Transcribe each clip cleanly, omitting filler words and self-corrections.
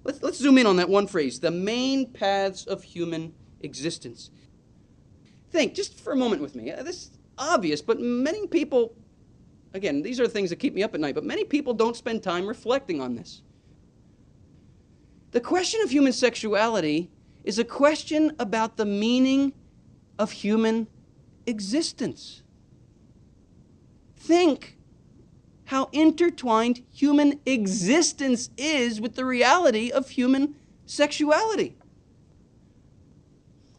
Let's zoom in on that one phrase, the main paths of human existence. Think just for a moment with me. This is obvious, but many people, again, these are the things that keep me up at night, but many people don't spend time reflecting on this. The question of human sexuality is a question about the meaning of human existence. Think how intertwined human existence is with the reality of human sexuality.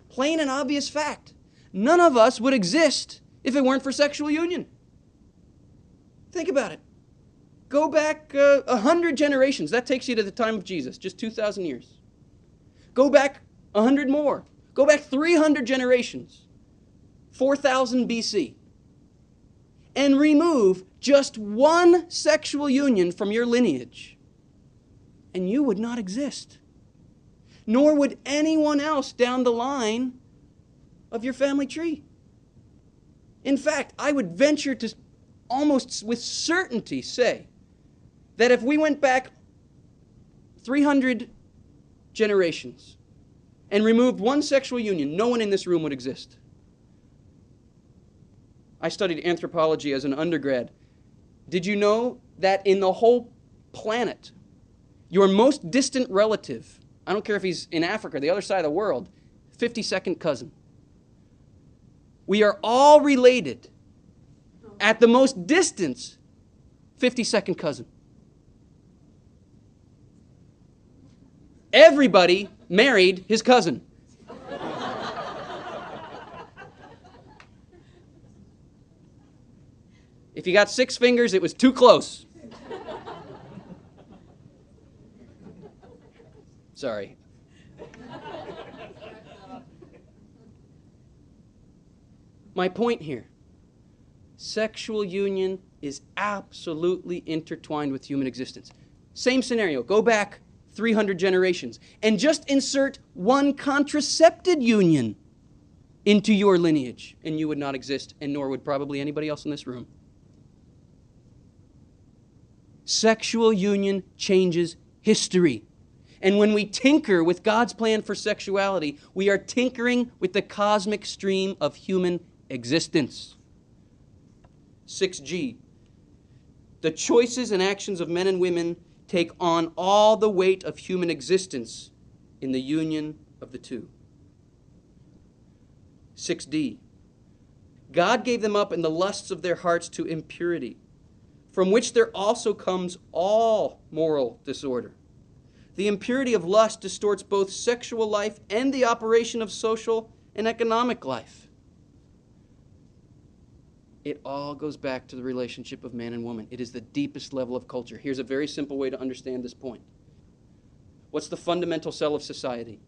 Plain and obvious fact. None of us would exist if it weren't for sexual union. Think about it. Go back 100 generations. That takes you to the time of Jesus, just 2,000 years. Go back 100 more. Go back 300 generations, 4,000 BC. And remove just one sexual union from your lineage, and you would not exist. Nor would anyone else down the line of your family tree. In fact, I would venture to almost with certainty say that if we went back 300 generations and removed one sexual union, no one in this room would exist. I studied anthropology as an undergrad. Did you know that in the whole planet, your most distant relative, I don't care if he's in Africa or the other side of the world, 52nd cousin. We are all related at the most distance, 52nd cousin. Everybody married his cousin. If you got 6 fingers, it was too close. Sorry. My point here, sexual union is absolutely intertwined with human existence. Same scenario, go back 300 generations and just insert one contracepted union into your lineage, and you would not exist, and nor would probably anybody else in this room. Sexual union changes history. And when we tinker with God's plan for sexuality, we are tinkering with the cosmic stream of human existence. 6G. The choices and actions of men and women take on all the weight of human existence in the union of the two. 6D. God gave them up in the lusts of their hearts to impurity, from which there also comes all moral disorder. The impurity of lust distorts both sexual life and the operation of social and economic life. It all goes back to the relationship of man and woman. It is the deepest level of culture. Here's a very simple way to understand this point. What's the fundamental cell of society?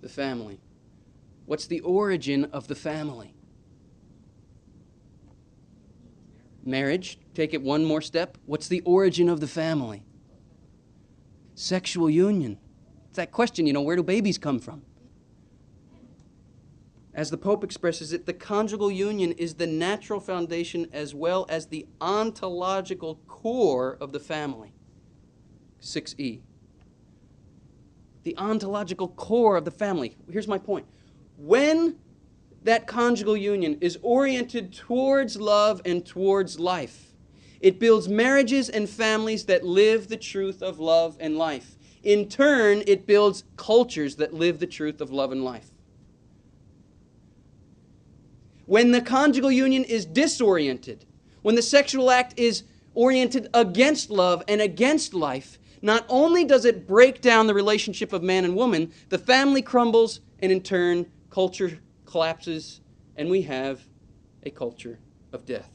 The family. What's the origin of the family? Marriage. Take it one more step. What's the origin of the family? Sexual union. It's that question, where do babies come from? As the Pope expresses it, the conjugal union is the natural foundation as well as the ontological core of the family. 6E. The ontological core of the family. Here's my point. When that conjugal union is oriented towards love and towards life, it builds marriages and families that live the truth of love and life. In turn, it builds cultures that live the truth of love and life. When the conjugal union is disoriented, when the sexual act is oriented against love and against life, not only does it break down the relationship of man and woman, the family crumbles, and in turn, culture collapses, and we have a culture of death.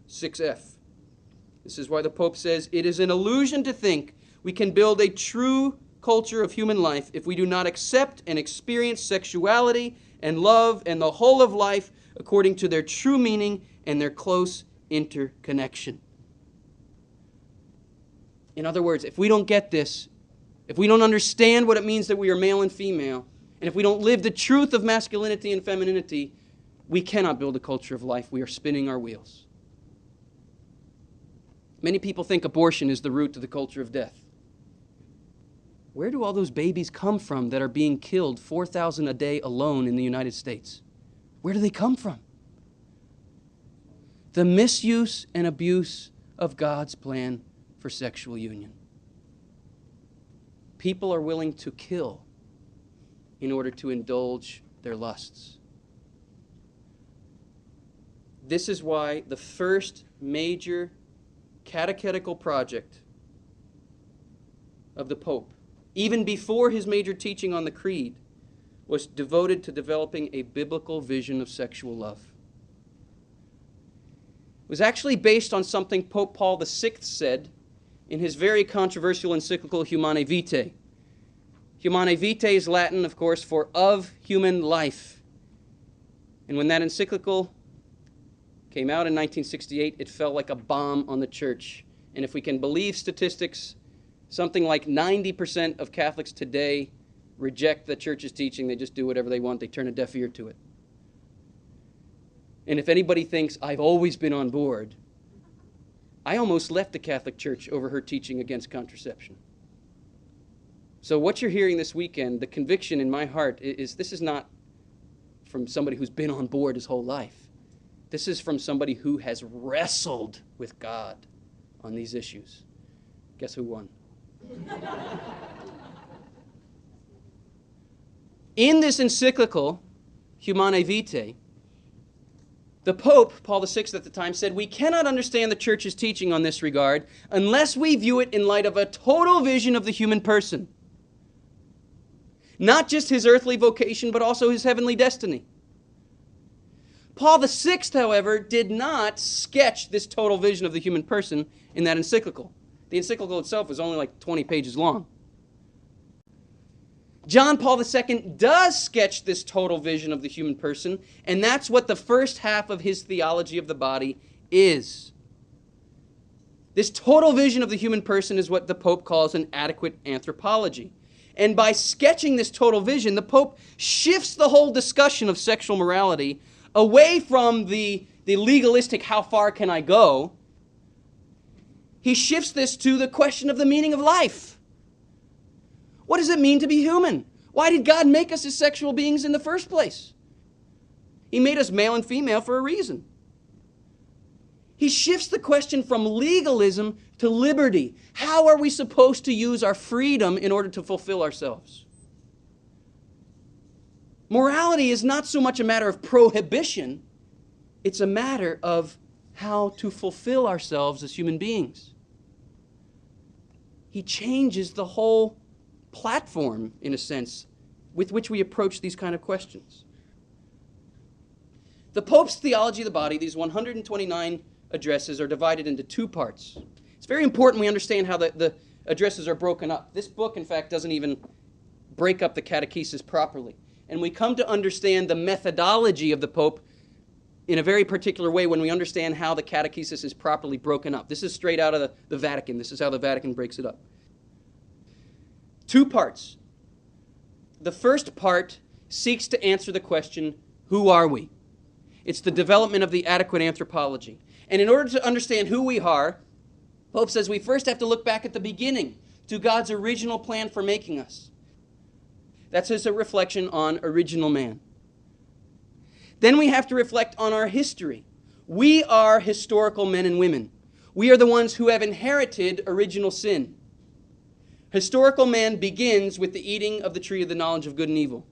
6F. This is why the Pope says, it is an illusion to think we can build a true culture of human life if we do not accept and experience sexuality and love and the whole of life according to their true meaning and their close interconnection. In other words, if we don't get this, if we don't understand what it means that we are male and female, and if we don't live the truth of masculinity and femininity, we cannot build a culture of life. We are spinning our wheels. Many people think abortion is the root to the culture of death. Where do all those babies come from that are being killed, 4,000 a day alone in the United States? Where do they come from? The misuse and abuse of God's plan for sexual union. People are willing to kill in order to indulge their lusts. This is why the first major catechetical project of the Pope, even before his major teaching on the Creed, was devoted to developing a biblical vision of sexual love. It was actually based on something Pope Paul VI said in his very controversial encyclical Humanae Vitae. Humanae Vitae is Latin, of course, for of human life. And when that encyclical came out in 1968, it fell like a bomb on the church. And if we can believe statistics, something like 90% of Catholics today reject the church's teaching. They just do whatever they want. They turn a deaf ear to it. And if anybody thinks I've always been on board, I almost left the Catholic Church over her teaching against contraception. So what you're hearing this weekend, the conviction in my heart is this is not from somebody who's been on board his whole life. This is from somebody who has wrestled with God on these issues. Guess who won? In this encyclical, Humanae Vitae, the Pope, Paul VI at the time, said, we cannot understand the Church's teaching on this regard unless we view it in light of a total vision of the human person. Not just his earthly vocation, but also his heavenly destiny. Paul VI, however, did not sketch this total vision of the human person in that encyclical. The encyclical itself was only like 20 pages long. John Paul II does sketch this total vision of the human person, and that's what the first half of his theology of the body is. This total vision of the human person is what the Pope calls an adequate anthropology. And by sketching this total vision, the Pope shifts the whole discussion of sexual morality away from the legalistic, how far can I go? He shifts this to the question of the meaning of life. What does it mean to be human? Why did God make us as sexual beings in the first place? He made us male and female for a reason. He shifts the question from legalism to liberty. How are we supposed to use our freedom in order to fulfill ourselves? Morality is not so much a matter of prohibition, it's a matter of how to fulfill ourselves as human beings. He changes the whole platform, in a sense, with which we approach these kind of questions. The Pope's theology of the body, these 129 addresses, are divided into two parts. It's very important we understand how the addresses are broken up. This book, in fact, doesn't even break up the catechesis properly. And we come to understand the methodology of the Pope in a very particular way when we understand how the catechesis is properly broken up. This is straight out of the Vatican. This is how the Vatican breaks it up. Two parts. The first part seeks to answer the question, who are we? It's the development of the adequate anthropology. And in order to understand who we are, Pope says we first have to look back at the beginning, to God's original plan for making us. That's just a reflection on original man. Then we have to reflect on our history. We are historical men and women. We are the ones who have inherited original sin. Historical man begins with the eating of the tree of the knowledge of good and evil.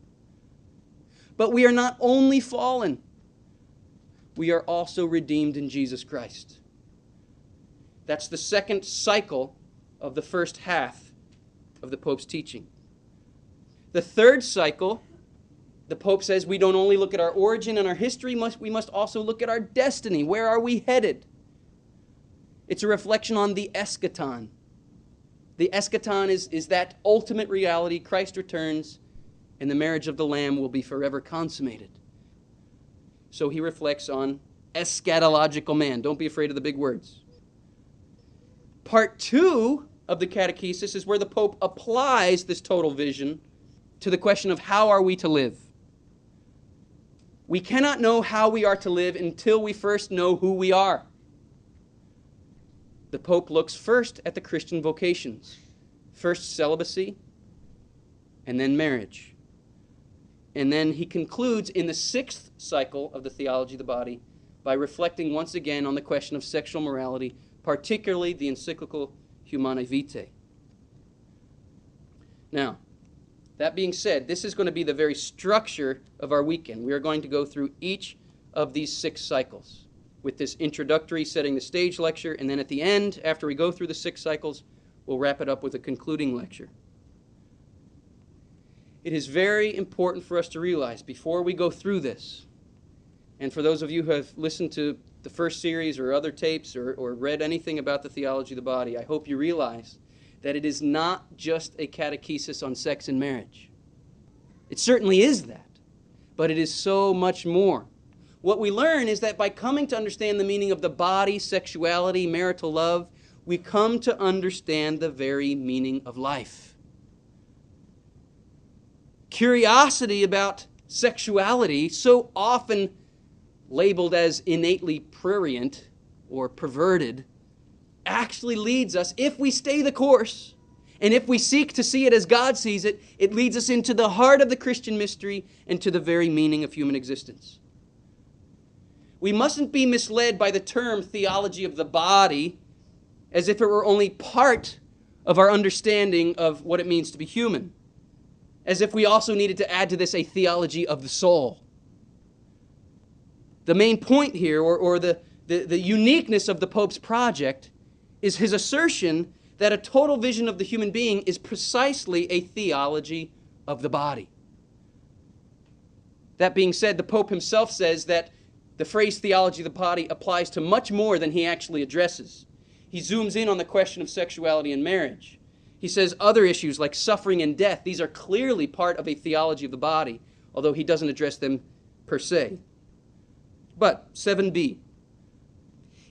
But we are not only fallen, we are also redeemed in Jesus Christ. That's the second cycle of the first half of the Pope's teaching. The third cycle, the Pope says we don't only look at our origin and our history, we must also look at our destiny. Where are we headed? It's a reflection on the Eschaton. The Eschaton is that ultimate reality. Christ returns, and the marriage of the Lamb will be forever consummated. So he reflects on eschatological man. Don't be afraid of the big words. Part 2 of the catechesis is where the Pope applies this total vision to the question of how are we to live. We cannot know how we are to live until we first know who we are. the Pope looks first at the Christian vocations. First celibacy, and then marriage. And then he concludes in the 6th cycle of the Theology of the Body by reflecting once again on the question of sexual morality, particularly the encyclical Humanae Vitae. Now, that being said, this is going to be the very structure of our weekend. We are going to go through each of these 6 cycles with this introductory setting the stage lecture, and then at the end, after we go through the 6 cycles, we'll wrap it up with a concluding lecture. It is very important for us to realize before we go through this, and for those of you who have listened to the first series or other tapes or read anything about the theology of the body, I hope you realize that it is not just a catechesis on sex and marriage. It certainly is that, but it is so much more. What we learn is that by coming to understand the meaning of the body, sexuality, marital love, we come to understand the very meaning of life. Curiosity about sexuality, so often labeled as innately prurient or perverted, actually leads us, if we stay the course, and if we seek to see it as God sees it, it leads us into the heart of the Christian mystery and to the very meaning of human existence. We mustn't be misled by the term theology of the body as if it were only part of our understanding of what it means to be human, as if we also needed to add to this a theology of the soul. The main point here, or the uniqueness of the Pope's project, is his assertion that a total vision of the human being is precisely a theology of the body. That being said, the Pope himself says that the phrase theology of the body applies to much more than he actually addresses. He zooms in on the question of sexuality and marriage. He says other issues like suffering and death, these are clearly part of a theology of the body, although he doesn't address them per se. But 7b,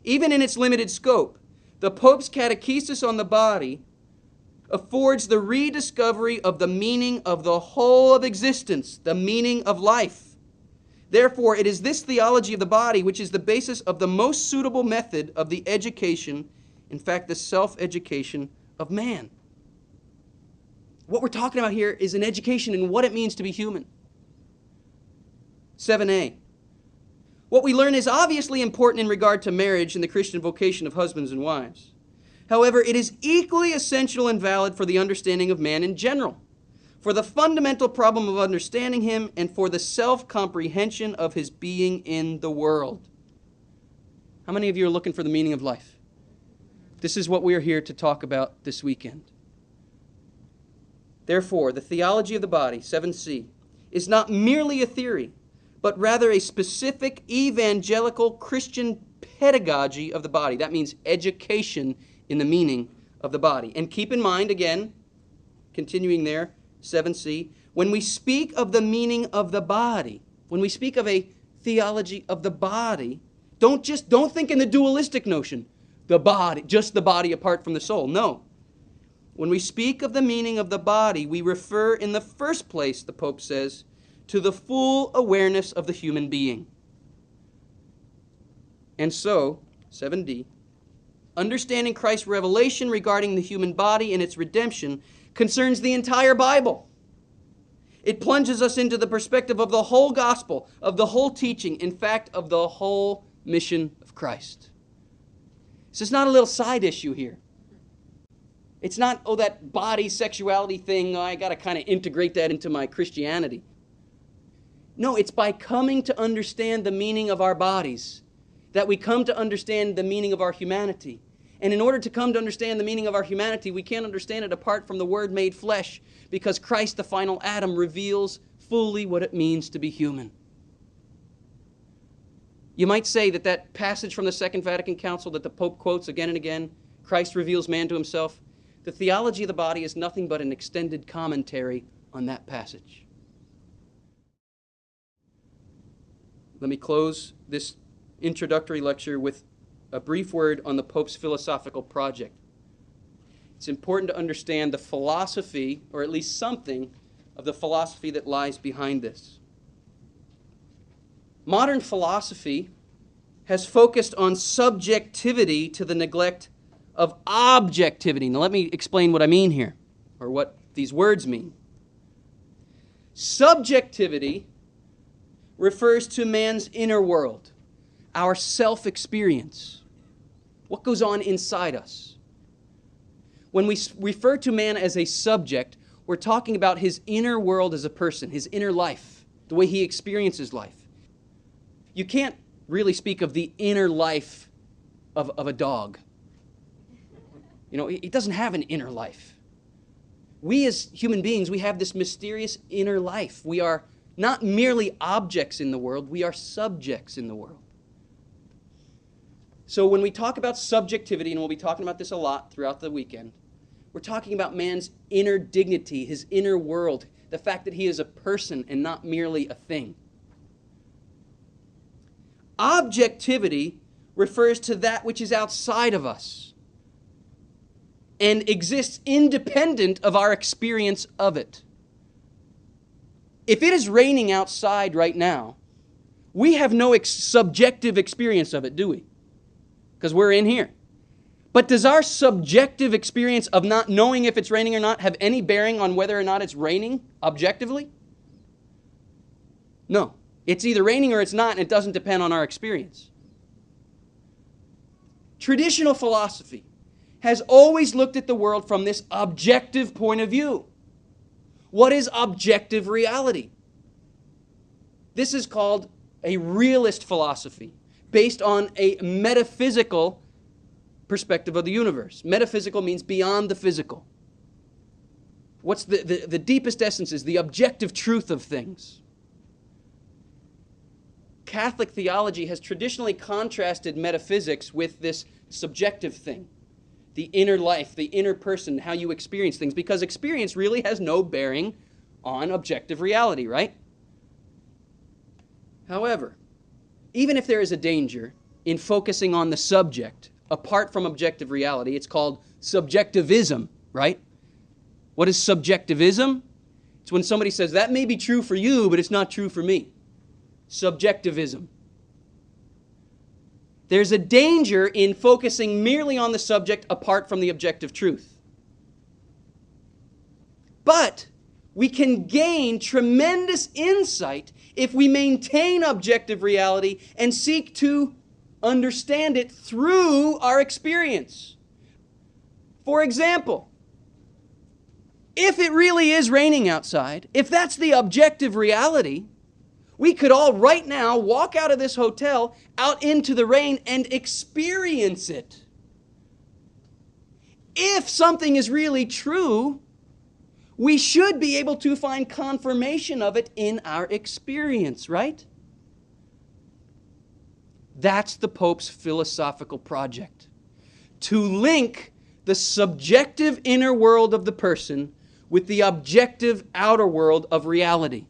even in its limited scope, the Pope's catechesis on the body affords the rediscovery of the meaning of the whole of existence, the meaning of life. Therefore, it is this theology of the body which is the basis of the most suitable method of the education, in fact, the self-education of man. What we're talking about here is an education in what it means to be human. 7a. What we learn is obviously important in regard to marriage and the Christian vocation of husbands and wives. However, it is equally essential and valid for the understanding of man in general, for the fundamental problem of understanding him, and for the self-comprehension of his being in the world. How many of you are looking for the meaning of life? This is what we are here to talk about this weekend. Therefore, the theology of the body, 7c, is not merely a theory, but rather a specific evangelical Christian pedagogy of the body. That means education in the meaning of the body. And keep in mind, again, continuing there, 7c, when we speak of the meaning of the body, when we speak of a theology of the body, don't think in the dualistic notion, the body, just the body apart from the soul. No. When we speak of the meaning of the body, we refer in the first place, the Pope says, to the full awareness of the human being. And so, 7d, understanding Christ's revelation regarding the human body and its redemption concerns the entire Bible. It plunges us into the perspective of the whole gospel, of the whole teaching, in fact, of the whole mission of Christ. This is not a little side issue here. It's not, that body sexuality thing, I got to kind of integrate that into my Christianity. No, it's by coming to understand the meaning of our bodies that we come to understand the meaning of our humanity. And in order to come to understand the meaning of our humanity, we can't understand it apart from the Word made flesh, because Christ, the final Adam, reveals fully what it means to be human. You might say that passage from the Second Vatican Council that the Pope quotes again and again, Christ reveals man to himself, the theology of the body is nothing but an extended commentary on that passage. Let me close this introductory lecture with a brief word on the Pope's philosophical project. It's important to understand the philosophy, or at least something, of the philosophy that lies behind this. Modern philosophy has focused on subjectivity to the neglect of objectivity. Now let me explain what I mean here, or what these words mean. Subjectivity refers to man's inner world, our self-experience, what goes on inside us. When we refer to man as a subject, we're talking about his inner world as a person, his inner life, the way he experiences life. You can't really speak of the inner life of a dog. You know, it doesn't have an inner life. We as human beings, we have this mysterious inner life. We are not merely objects in the world, we are subjects in the world. So when we talk about subjectivity, and we'll be talking about this a lot throughout the weekend, we're talking about man's inner dignity, his inner world, the fact that he is a person and not merely a thing. Objectivity refers to that which is outside of us and exists independent of our experience of it. If it is raining outside right now, we have no subjective experience of it, do we? Because we're in here. But does our subjective experience of not knowing if it's raining or not have any bearing on whether or not it's raining objectively? No. It's either raining or it's not, and it doesn't depend on our experience. Traditional philosophy has always looked at the world from this objective point of view. What is objective reality? This is called a realist philosophy, based on a metaphysical perspective of the universe. Metaphysical means beyond the physical. What's the deepest essence is the objective truth of things. Catholic theology has traditionally contrasted metaphysics with this subjective thing, the inner life, the inner person, how you experience things, because experience really has no bearing on objective reality, right? However, even if there is a danger in focusing on the subject apart from objective reality, it's called subjectivism, right? What is subjectivism? It's when somebody says, that may be true for you, but it's not true for me. Subjectivism. There's a danger in focusing merely on the subject apart from the objective truth. But we can gain tremendous insight if we maintain objective reality and seek to understand it through our experience. For example, if it really is raining outside, if that's the objective reality, we could all right now walk out of this hotel, out into the rain, and experience it. If something is really true, we should be able to find confirmation of it in our experience, right? That's the Pope's philosophical project. To link the subjective inner world of the person with the objective outer world of reality.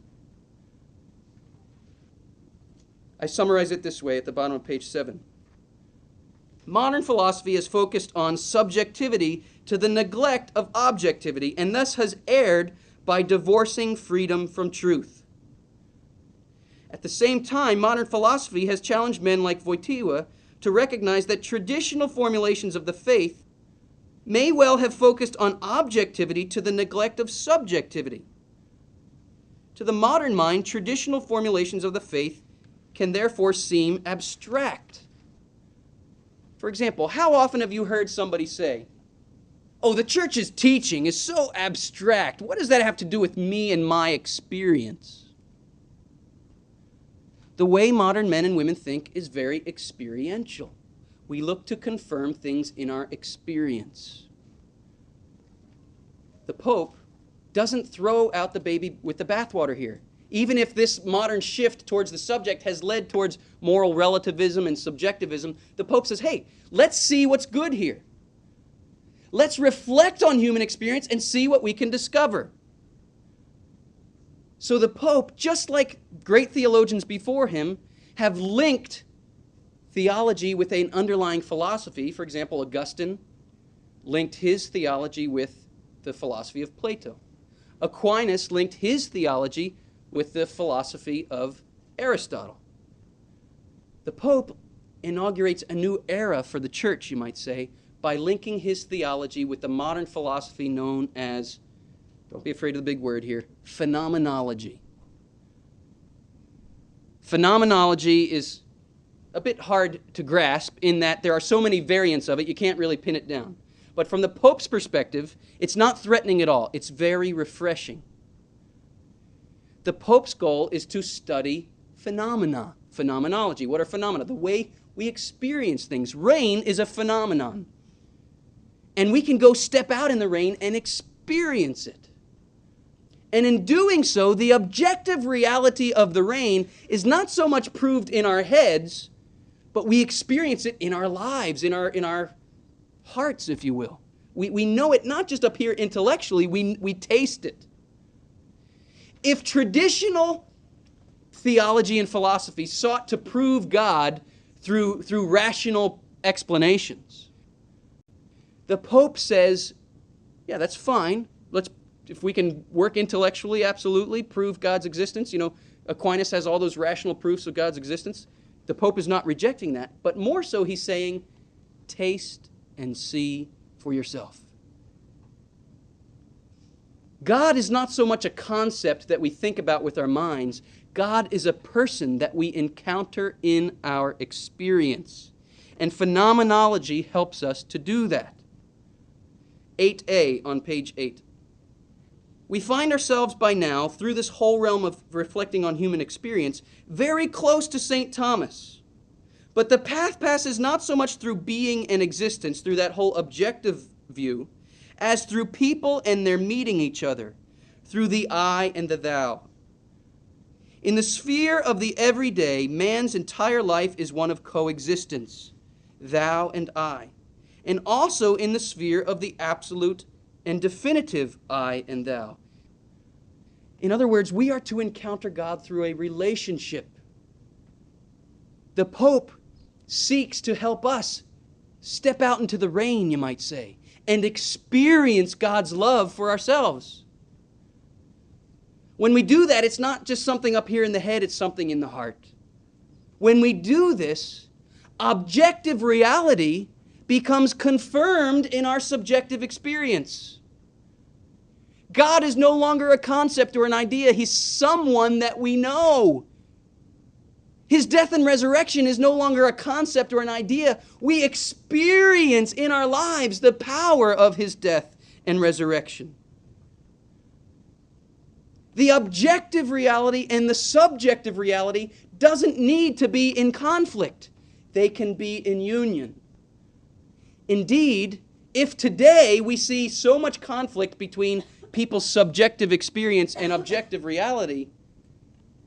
I summarize it this way at the bottom of page 7. Modern philosophy has focused on subjectivity to the neglect of objectivity, and thus has erred by divorcing freedom from truth. At the same time, modern philosophy has challenged men like Wojtyła to recognize that traditional formulations of the faith may well have focused on objectivity to the neglect of subjectivity. To the modern mind, traditional formulations of the faith can therefore seem abstract. For example, how often have you heard somebody say, "Oh, the church's teaching is so abstract. What does that have to do with me and my experience?" The way modern men and women think is very experiential. We look to confirm things in our experience. The Pope doesn't throw out the baby with the bathwater here. Even if this modern shift towards the subject has led towards moral relativism and subjectivism, the Pope says, hey, let's see what's good here. Let's reflect on human experience and see what we can discover. So the Pope, just like great theologians before him, have linked theology with an underlying philosophy. For example, Augustine linked his theology with the philosophy of Plato. Aquinas linked his theology with the philosophy of Aristotle. The Pope inaugurates a new era for the church, you might say, by linking his theology with the modern philosophy known as, don't be afraid of the big word here, phenomenology. Phenomenology is a bit hard to grasp in that there are so many variants of it, you can't really pin it down. But from the Pope's perspective, it's not threatening at all. It's very refreshing. The Pope's goal is to study phenomena, phenomenology. What are phenomena? The way we experience things. Rain is a phenomenon. And we can go step out in the rain and experience it. And in doing so, the objective reality of the rain is not so much proved in our heads, but we experience it in our lives, in our hearts, if you will. We know it not just up here intellectually, we taste it. If traditional theology and philosophy sought to prove God through rational explanations, the Pope says, yeah, that's fine. If we can work intellectually, absolutely, prove God's existence. You know, Aquinas has all those rational proofs of God's existence. The Pope is not rejecting that, but more so he's saying, taste and see for yourself. God is not so much a concept that we think about with our minds. God is a person that we encounter in our experience. And phenomenology helps us to do that. 8a on page 8. We find ourselves by now, through this whole realm of reflecting on human experience, very close to St. Thomas. But the path passes not so much through being and existence, through that whole objective view, as through people and their meeting each other, through the I and the thou. In the sphere of the everyday, man's entire life is one of coexistence, thou and I, and also in the sphere of the absolute and definitive I and thou. In other words, we are to encounter God through a relationship. The Pope seeks to help us step out into the rain, you might say, and experience God's love for ourselves. When we do that, it's not just something up here in the head, it's something in the heart. When we do this, objective reality becomes confirmed in our subjective experience. God is no longer a concept or an idea. He's someone that we know. His death and resurrection is no longer a concept or an idea. We experience in our lives the power of his death and resurrection. The objective reality and the subjective reality doesn't need to be in conflict. They can be in union. Indeed, if today we see so much conflict between people's subjective experience and objective reality,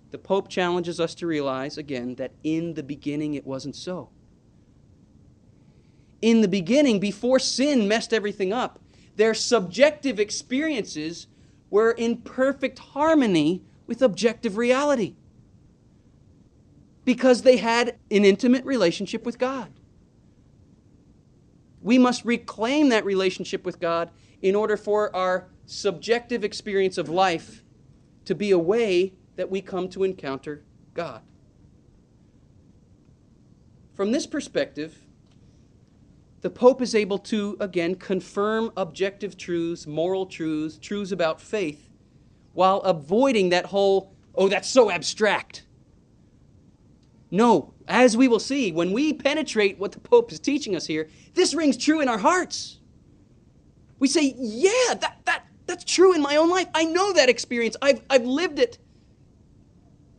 the Pope challenges us to realize, again, that in the beginning it wasn't so. In the beginning, before sin messed everything up, their subjective experiences were in perfect harmony with objective reality because they had an intimate relationship with God. We must reclaim that relationship with God in order for our subjective experience of life to be a way that we come to encounter God. From this perspective, the Pope is able to, again, confirm objective truths, moral truths, truths about faith, while avoiding that whole, oh, that's so abstract. No, as we will see, when we penetrate what the Pope is teaching us here, this rings true in our hearts. We say, yeah, that's true in my own life. I know that experience. I've lived it.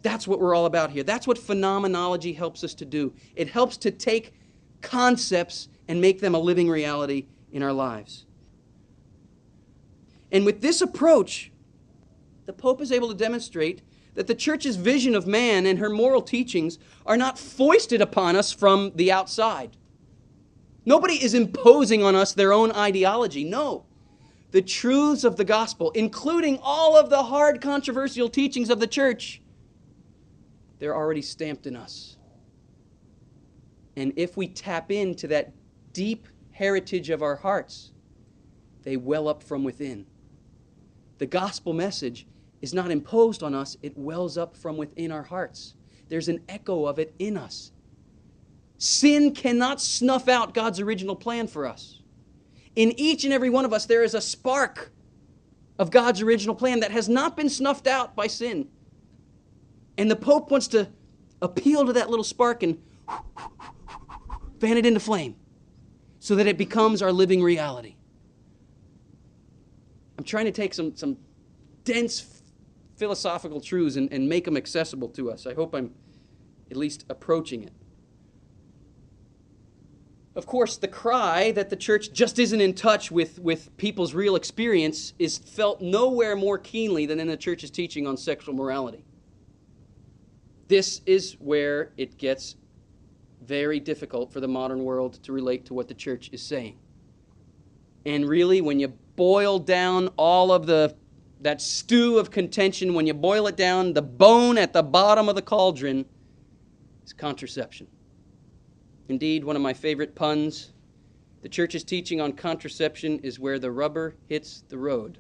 That's what we're all about here. That's what phenomenology helps us to do. It helps to take concepts and make them a living reality in our lives. And with this approach, the Pope is able to demonstrate that the Church's vision of man and her moral teachings are not foisted upon us from the outside. Nobody is imposing on us their own ideology. No. The truths of the gospel, including all of the hard, controversial teachings of the Church, they're already stamped in us. And if we tap into that deep heritage of our hearts, they well up from within. The gospel message is not imposed on us, it wells up from within our hearts. There's an echo of it in us. Sin cannot snuff out God's original plan for us. In each and every one of us, there is a spark of God's original plan that has not been snuffed out by sin. And the Pope wants to appeal to that little spark and fan it into flame so that it becomes our living reality. I'm trying to take some dense philosophical truths and make them accessible to us. I hope I'm at least approaching it. Of course, the cry that the church just isn't in touch with people's real experience is felt nowhere more keenly than in the church's teaching on sexual morality. This is where it gets very difficult for the modern world to relate to what the church is saying. And really, when you boil down all of that stew of contention, when you boil it down, the bone at the bottom of the cauldron is contraception. Indeed, one of my favorite puns, the church's teaching on contraception is where the rubber hits the road.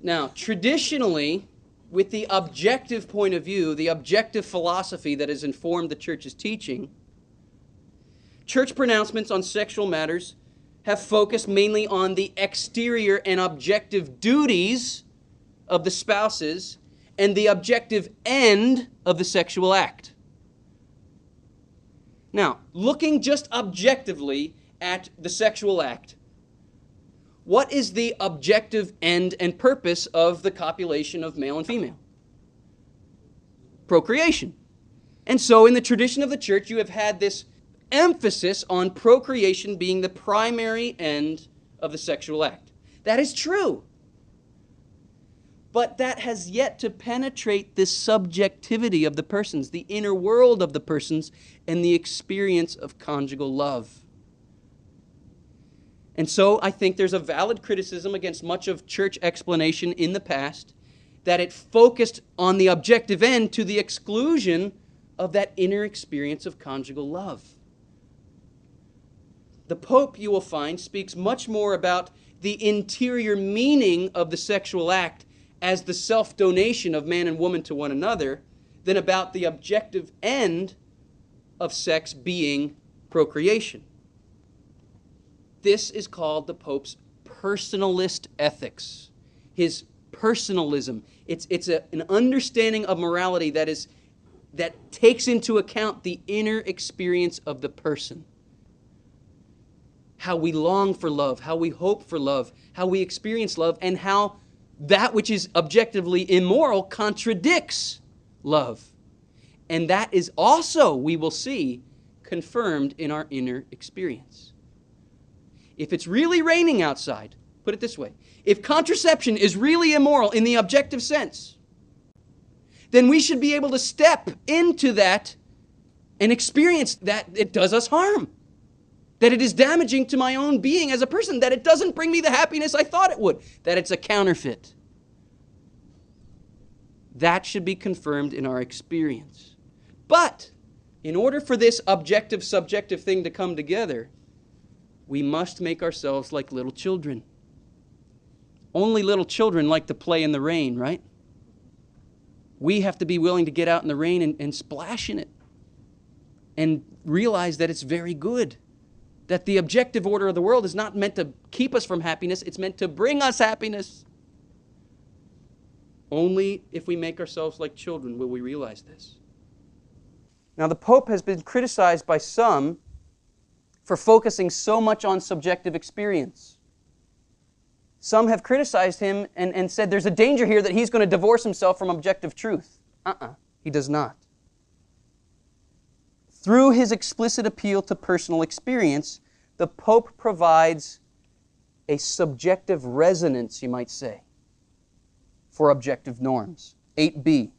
Now, traditionally, with the objective point of view, the objective philosophy that has informed the church's teaching, church pronouncements on sexual matters have focused mainly on the exterior and objective duties of the spouses and the objective end of the sexual act. Now, looking just objectively at the sexual act, what is the objective end and purpose of the copulation of male and female? Procreation. And so in the tradition of the church, you have had this emphasis on procreation being the primary end of the sexual act. That is true. But that has yet to penetrate this subjectivity of the persons, the inner world of the persons, and the experience of conjugal love. And so I think there's a valid criticism against much of church explanation in the past that it focused on the objective end to the exclusion of that inner experience of conjugal love. The Pope, you will find, speaks much more about the interior meaning of the sexual act as the self-donation of man and woman to one another than about the objective end of sex being procreation. This is called the Pope's personalist ethics, his personalism. It's an understanding of morality that takes into account the inner experience of the person. How we long for love, how we hope for love, how we experience love, and how that which is objectively immoral contradicts love. And that is also, we will see, confirmed in our inner experience. If it's really raining outside, put it this way, if contraception is really immoral in the objective sense, then we should be able to step into that and experience that it does us harm, that it is damaging to my own being as a person, that it doesn't bring me the happiness I thought it would, that it's a counterfeit. That should be confirmed in our experience. But in order for this objective-subjective thing to come together, we must make ourselves like little children. Only little children like to play in the rain, right? We have to be willing to get out in the rain and splash in it and realize that it's very good. That the objective order of the world is not meant to keep us from happiness, it's meant to bring us happiness. Only if we make ourselves like children will we realize this. Now, the Pope has been criticized by some for focusing so much on subjective experience. Some have criticized him and said there's a danger here that he's going to divorce himself from objective truth. He does not. Through his explicit appeal to personal experience, the Pope provides a subjective resonance, you might say, for objective norms. 8b.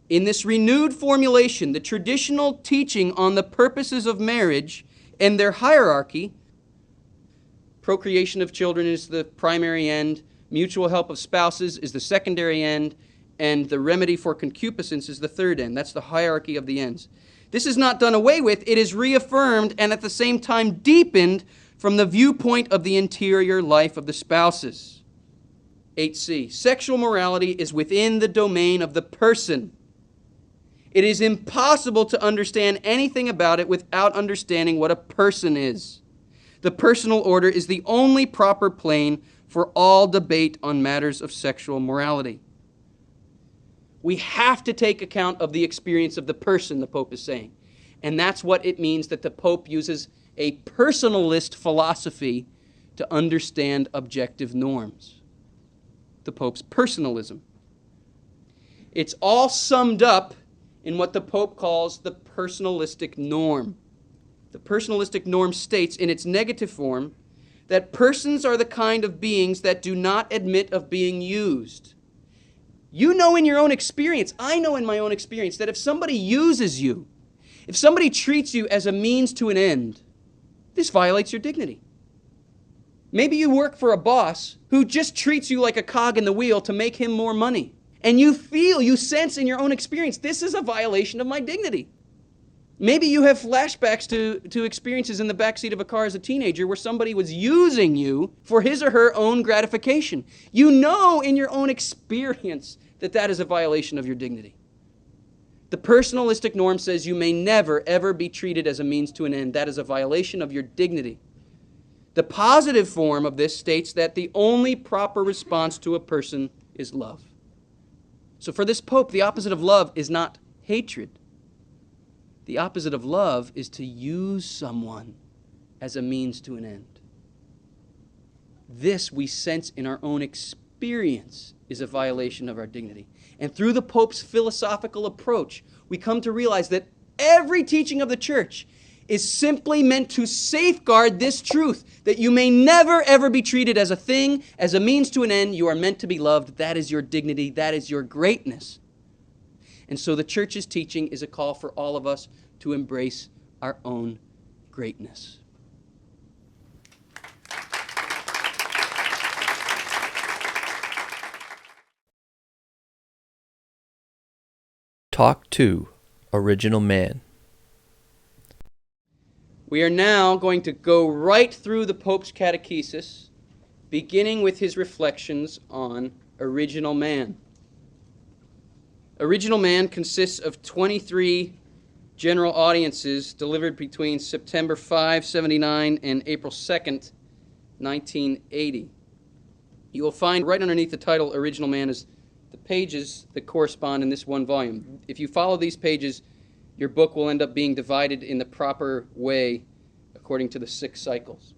In this renewed formulation, the traditional teaching on the purposes of marriage and their hierarchy, procreation of children is the primary end, mutual help of spouses is the secondary end, and the remedy for concupiscence is the third end. That's the hierarchy of the ends. This is not done away with. It is reaffirmed and at the same time deepened from the viewpoint of the interior life of the spouses. 8c. Sexual morality is within the domain of the person. It is impossible to understand anything about it without understanding what a person is. The personal order is the only proper plane for all debate on matters of sexual morality. We have to take account of the experience of the person, the Pope is saying. And that's what it means that the Pope uses a personalist philosophy to understand objective norms. The Pope's personalism. It's all summed up in what the Pope calls the personalistic norm. The personalistic norm states in its negative form that persons are the kind of beings that do not admit of being used. You know in your own experience, I know in my own experience, that if somebody uses you, if somebody treats you as a means to an end, this violates your dignity. Maybe you work for a boss who just treats you like a cog in the wheel to make him more money. And you sense in your own experience, this is a violation of my dignity. Maybe you have flashbacks to experiences in the backseat of a car as a teenager where somebody was using you for his or her own gratification. You know in your own experience that that is a violation of your dignity. The personalistic norm says you may never, ever be treated as a means to an end. That is a violation of your dignity. The positive form of this states that the only proper response to a person is love. So for this Pope, the opposite of love is not hatred. The opposite of love is to use someone as a means to an end. This we sense in our own experience is a violation of our dignity. And through the Pope's philosophical approach, we come to realize that every teaching of the Church is simply meant to safeguard this truth, that you may never, ever be treated as a thing, as a means to an end. You are meant to be loved. That is your dignity. That is your greatness. And so the Church's teaching is a call for all of us to embrace our own greatness. Talk 2, Original Man. We are now going to go right through the Pope's catechesis, beginning with his reflections on original man. Original Man consists of 23 general audiences delivered between September 5, 79 and April 2nd, 1980. You will find right underneath the title Original Man is the pages that correspond in this one volume. If you follow these pages, your book will end up being divided in the proper way according to the 6 cycles.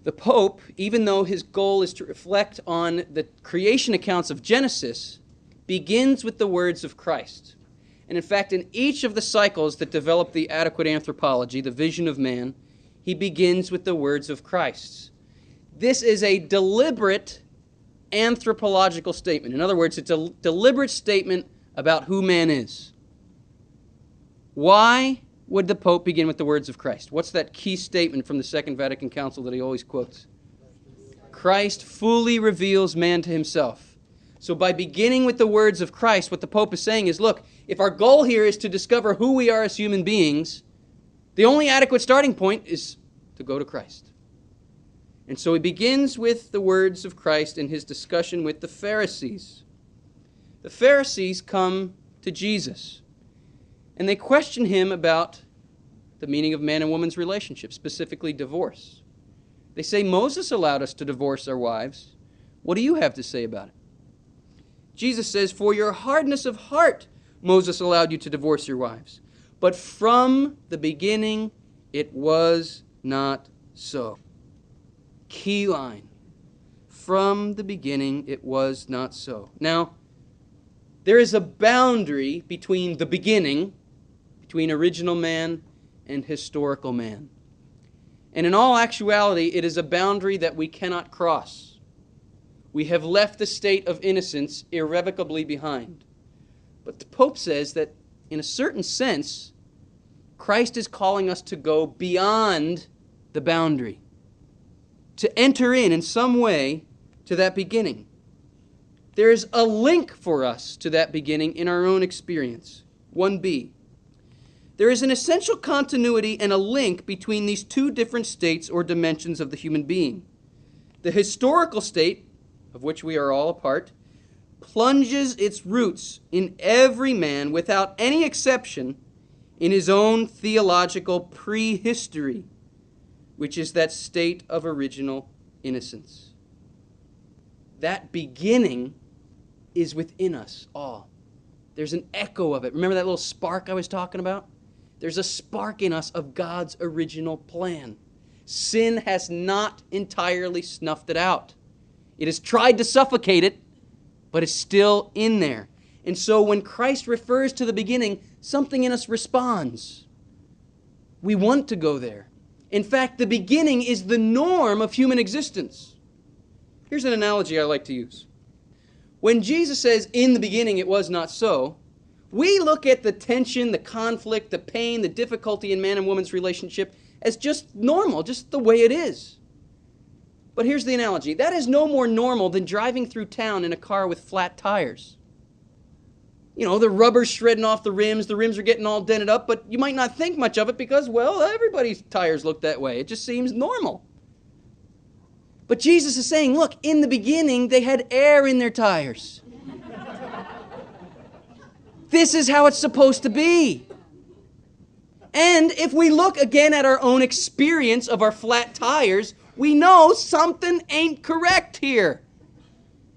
The Pope, even though his goal is to reflect on the creation accounts of Genesis, begins with the words of Christ. And in fact, in each of the cycles that develop the adequate anthropology, the vision of man, he begins with the words of Christ. This is a deliberate anthropological statement. In other words, it's a deliberate statement about who man is. Why would the Pope begin with the words of Christ? What's that key statement from the Second Vatican Council that he always quotes? Christ fully reveals man to himself. So by beginning with the words of Christ, what the Pope is saying is, look, if our goal here is to discover who we are as human beings, the only adequate starting point is to go to Christ. And so he begins with the words of Christ in his discussion with the Pharisees. The Pharisees come to Jesus, and they question him about the meaning of man and woman's relationship, specifically divorce. They say, Moses allowed us to divorce our wives. What do you have to say about it? Jesus says, for your hardness of heart, Moses allowed you to divorce your wives. But from the beginning, it was not so. Key line. From the beginning, it was not so. Now, there is a boundary between the beginning, between original man and historical man. And in all actuality, it is a boundary that we cannot cross. We have left the state of innocence irrevocably behind. But the Pope says that, in a certain sense, Christ is calling us to go beyond the boundary, to enter in some way to that beginning. There is a link for us to that beginning in our own experience. 1b. There is an essential continuity and a link between these two different states or dimensions of the human being. The historical state, of which we are all a part, plunges its roots in every man without any exception in his own theological prehistory, which is that state of original innocence. That beginning is within us all. There's an echo of it. Remember that little spark I was talking about? There's a spark in us of God's original plan. Sin has not entirely snuffed it out. It has tried to suffocate it, but it's still in there. And so when Christ refers to the beginning, something in us responds. We want to go there. In fact, the beginning is the norm of human existence. Here's an analogy I like to use. When Jesus says, "In the beginning it was not so," we look at the tension, the conflict, the pain, the difficulty in man and woman's relationship as just normal, just the way it is. But here's the analogy. That is no more normal than driving through town in a car with flat tires. You know, the rubber's shredding off the rims are getting all dented up, but you might not think much of it because, well, everybody's tires look that way. It just seems normal. But Jesus is saying, look, in the beginning, they had air in their tires. This is how it's supposed to be. And if we look again at our own experience of our flat tires, we know something ain't correct here.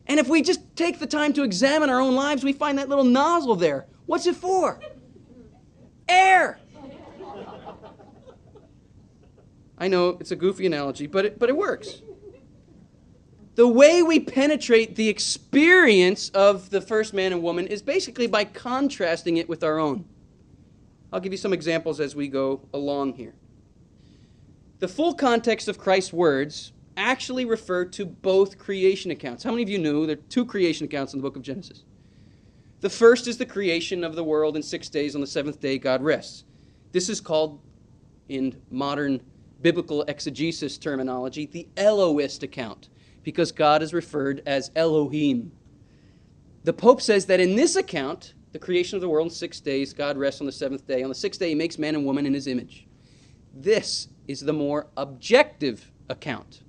And if we just take the time to examine our own lives, we find that little nozzle there. What's it for? Air. I know it's a goofy analogy, but it works. The way we penetrate the experience of the first man and woman is basically by contrasting it with our own. I'll give you some examples as we go along here. The full context of Christ's words actually refer to both creation accounts. How many of you knew there are two creation accounts in the book of Genesis? The first is the creation of the world in 6 days. On the seventh day, God rests. This is called, in modern biblical exegesis terminology, the Elohist account, because God is referred as Elohim. The Pope says that in this account, the creation of the world in 6 days, God rests on the seventh day. On the sixth day, he makes man and woman in his image. This is the more objective account.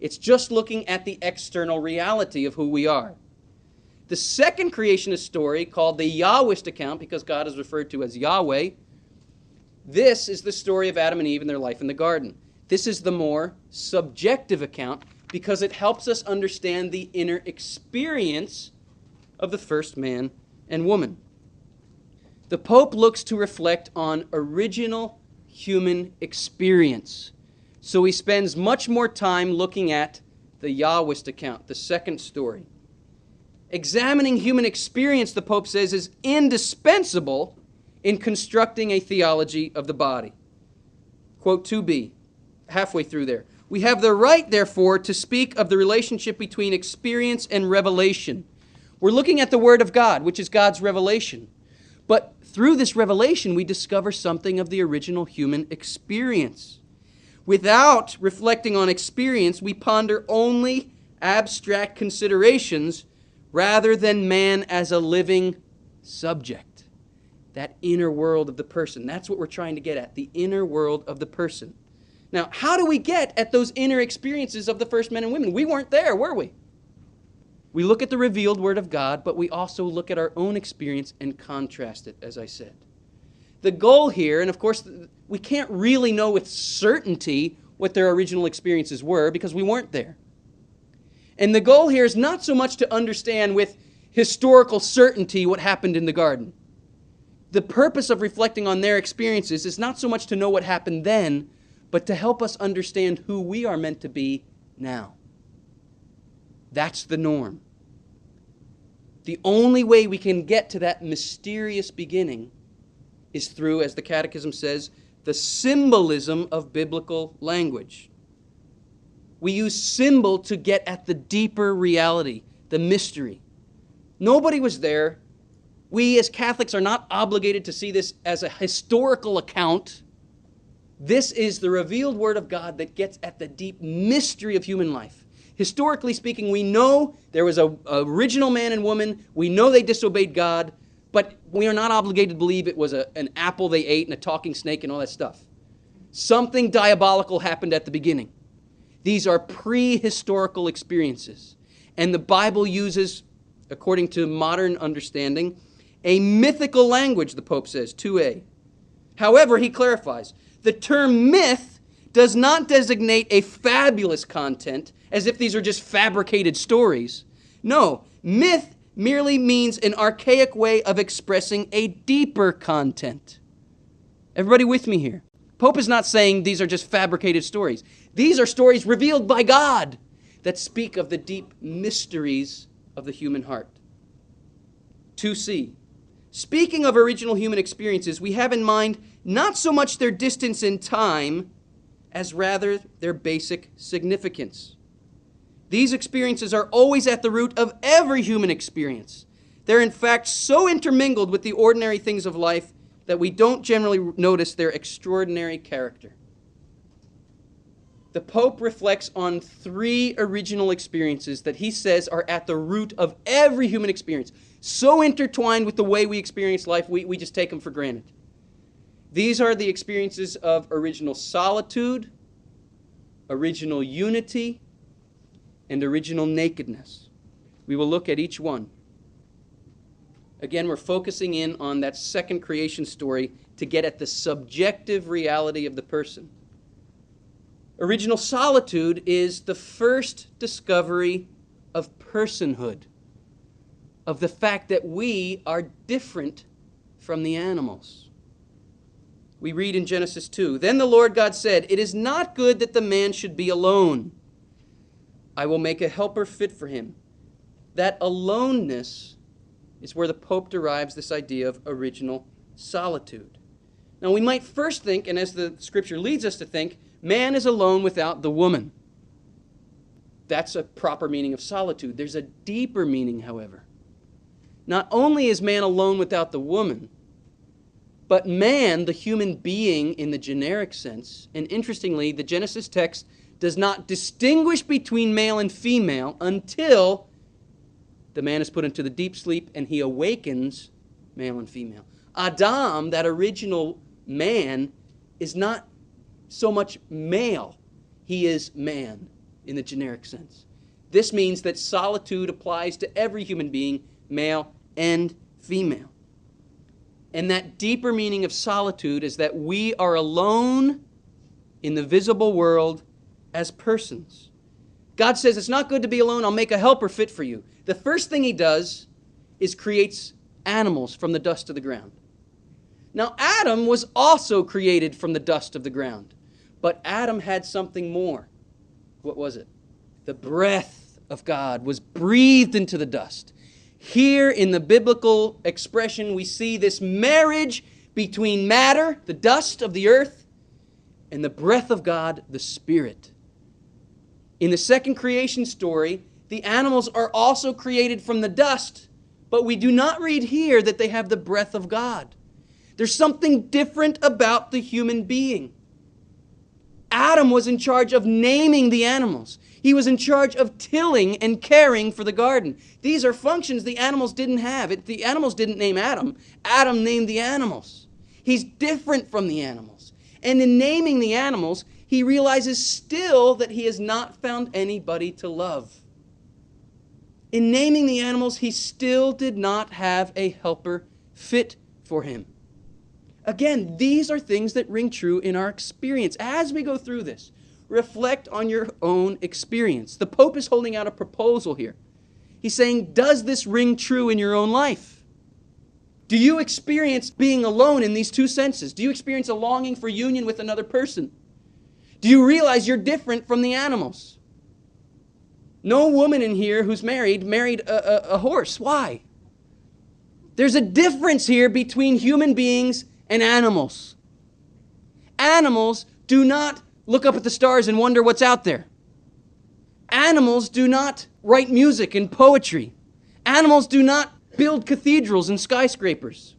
It's just looking at the external reality of who we are. The second creationist story, called the Yahwist account, because God is referred to as Yahweh, this is the story of Adam and Eve and their life in the garden. This is the more subjective account because it helps us understand the inner experience of the first man and woman. The Pope looks to reflect on original human experience. So he spends much more time looking at the Yahwist account, the second story. Examining human experience, the Pope says, is indispensable in constructing a theology of the body. Quote 2b, halfway through there. We have the right, therefore, to speak of the relationship between experience and revelation. We're looking at the Word of God, which is God's revelation. But through this revelation, we discover something of the original human experience. Without reflecting on experience, we ponder only abstract considerations rather than man as a living subject. That inner world of the person. That's what we're trying to get at, the inner world of the person. Now, how do we get at those inner experiences of the first men and women? We weren't there, were we? We look at the revealed Word of God, but we also look at our own experience and contrast it, as I said. The goal here, and of course, we can't really know with certainty what their original experiences were because we weren't there. And the goal here is not so much to understand with historical certainty what happened in the garden. The purpose of reflecting on their experiences is not so much to know what happened then, but to help us understand who we are meant to be now. That's the norm. The only way we can get to that mysterious beginning is through, as the Catechism says, the symbolism of biblical language. We use symbol to get at the deeper reality, the mystery. Nobody was there. We as Catholics are not obligated to see this as a historical account. This is the revealed Word of God that gets at the deep mystery of human life. Historically speaking, we know there was an original man and woman. We know they disobeyed God, but we are not obligated to believe it was an apple they ate and a talking snake and all that stuff. Something diabolical happened at the beginning. These are prehistorical experiences. And the Bible uses according to modern understanding, a mythical language, the Pope says, 2a. However, he clarifies, the term myth does not designate a fabulous content, as if these are just fabricated stories. No, myth merely means an archaic way of expressing a deeper content. Everybody with me here? Pope is not saying these are just fabricated stories. These are stories revealed by God that speak of the deep mysteries of the human heart. 2c. Speaking of original human experiences, we have in mind not so much their distance in time, as rather their basic significance. These experiences are always at the root of every human experience. They're in fact so intermingled with the ordinary things of life that we don't generally notice their extraordinary character. The Pope reflects on 3 original experiences that he says are at the root of every human experience, so intertwined with the way we experience life, we just take them for granted. These are the experiences of original solitude, original unity, and original nakedness. We will look at each one. Again, we're focusing in on that second creation story to get at the subjective reality of the person. Original solitude is the first discovery of personhood, of the fact that we are different from the animals. We read in Genesis 2, "Then the Lord God said, 'It is not good that the man should be alone. I will make a helper fit for him.'" That aloneness is where the Pope derives this idea of original solitude. Now we might first think, and as the Scripture leads us to think, man is alone without the woman. That's a proper meaning of solitude. There's a deeper meaning, however. Not only is man alone without the woman, but man, the human being in the generic sense, and interestingly, the Genesis text does not distinguish between male and female until the man is put into the deep sleep and he awakens male and female. Adam, that original man, is not so much male. He is man in the generic sense. This means that solitude applies to every human being, male and female. And that deeper meaning of solitude is that we are alone in the visible world as persons. God says, it's not good to be alone, I'll make a helper fit for you. The first thing he does is creates animals from the dust of the ground. Now, Adam was also created from the dust of the ground, but Adam had something more. What was it? The breath of God was breathed into the dust. Here in the biblical expression, we see this marriage between matter, the dust of the earth, and the breath of God, the Spirit. In the second creation story, the animals are also created from the dust, but we do not read here that they have the breath of God. There's something different about the human being. Adam was in charge of naming the animals. He was in charge of tilling and caring for the garden. These are functions the animals didn't have. The animals didn't name Adam. Adam named the animals. He's different from the animals. And in naming the animals, he realizes still that he has not found anybody to love. In naming the animals, he still did not have a helper fit for him. Again, these are things that ring true in our experience. As we go through this, reflect on your own experience. The Pope is holding out a proposal here. He's saying, does this ring true in your own life? Do you experience being alone in these two senses? Do you experience a longing for union with another person? Do you realize you're different from the animals? No woman in here who's married a horse. Why? There's a difference here between human beings and animals. Animals do not look up at the stars and wonder what's out there. Animals do not write music and poetry. Animals do not build cathedrals and skyscrapers.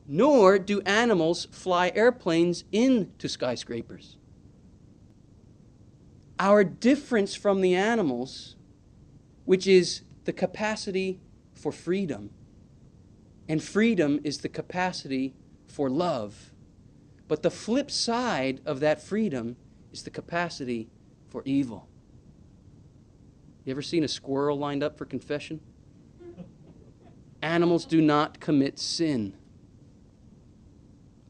Nor do animals fly airplanes into skyscrapers. Our difference from the animals, which is the capacity for freedom, and freedom is the capacity for love. But the flip side of that freedom is the capacity for evil. You ever seen a squirrel lined up for confession? Animals do not commit sin.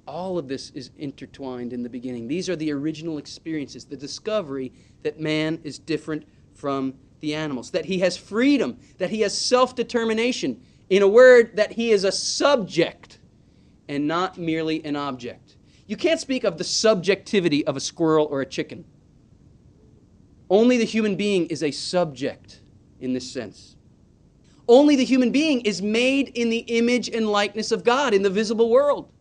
All of this is intertwined in the beginning. These are the original experiences, the discovery that man is different from the animals, that he has freedom, that he has self-determination. In a word, that he is a subject and not merely an object. You can't speak of the subjectivity of a squirrel or a chicken. Only the human being is a subject in this sense. Only the human being is made in the image and likeness of God in the visible world.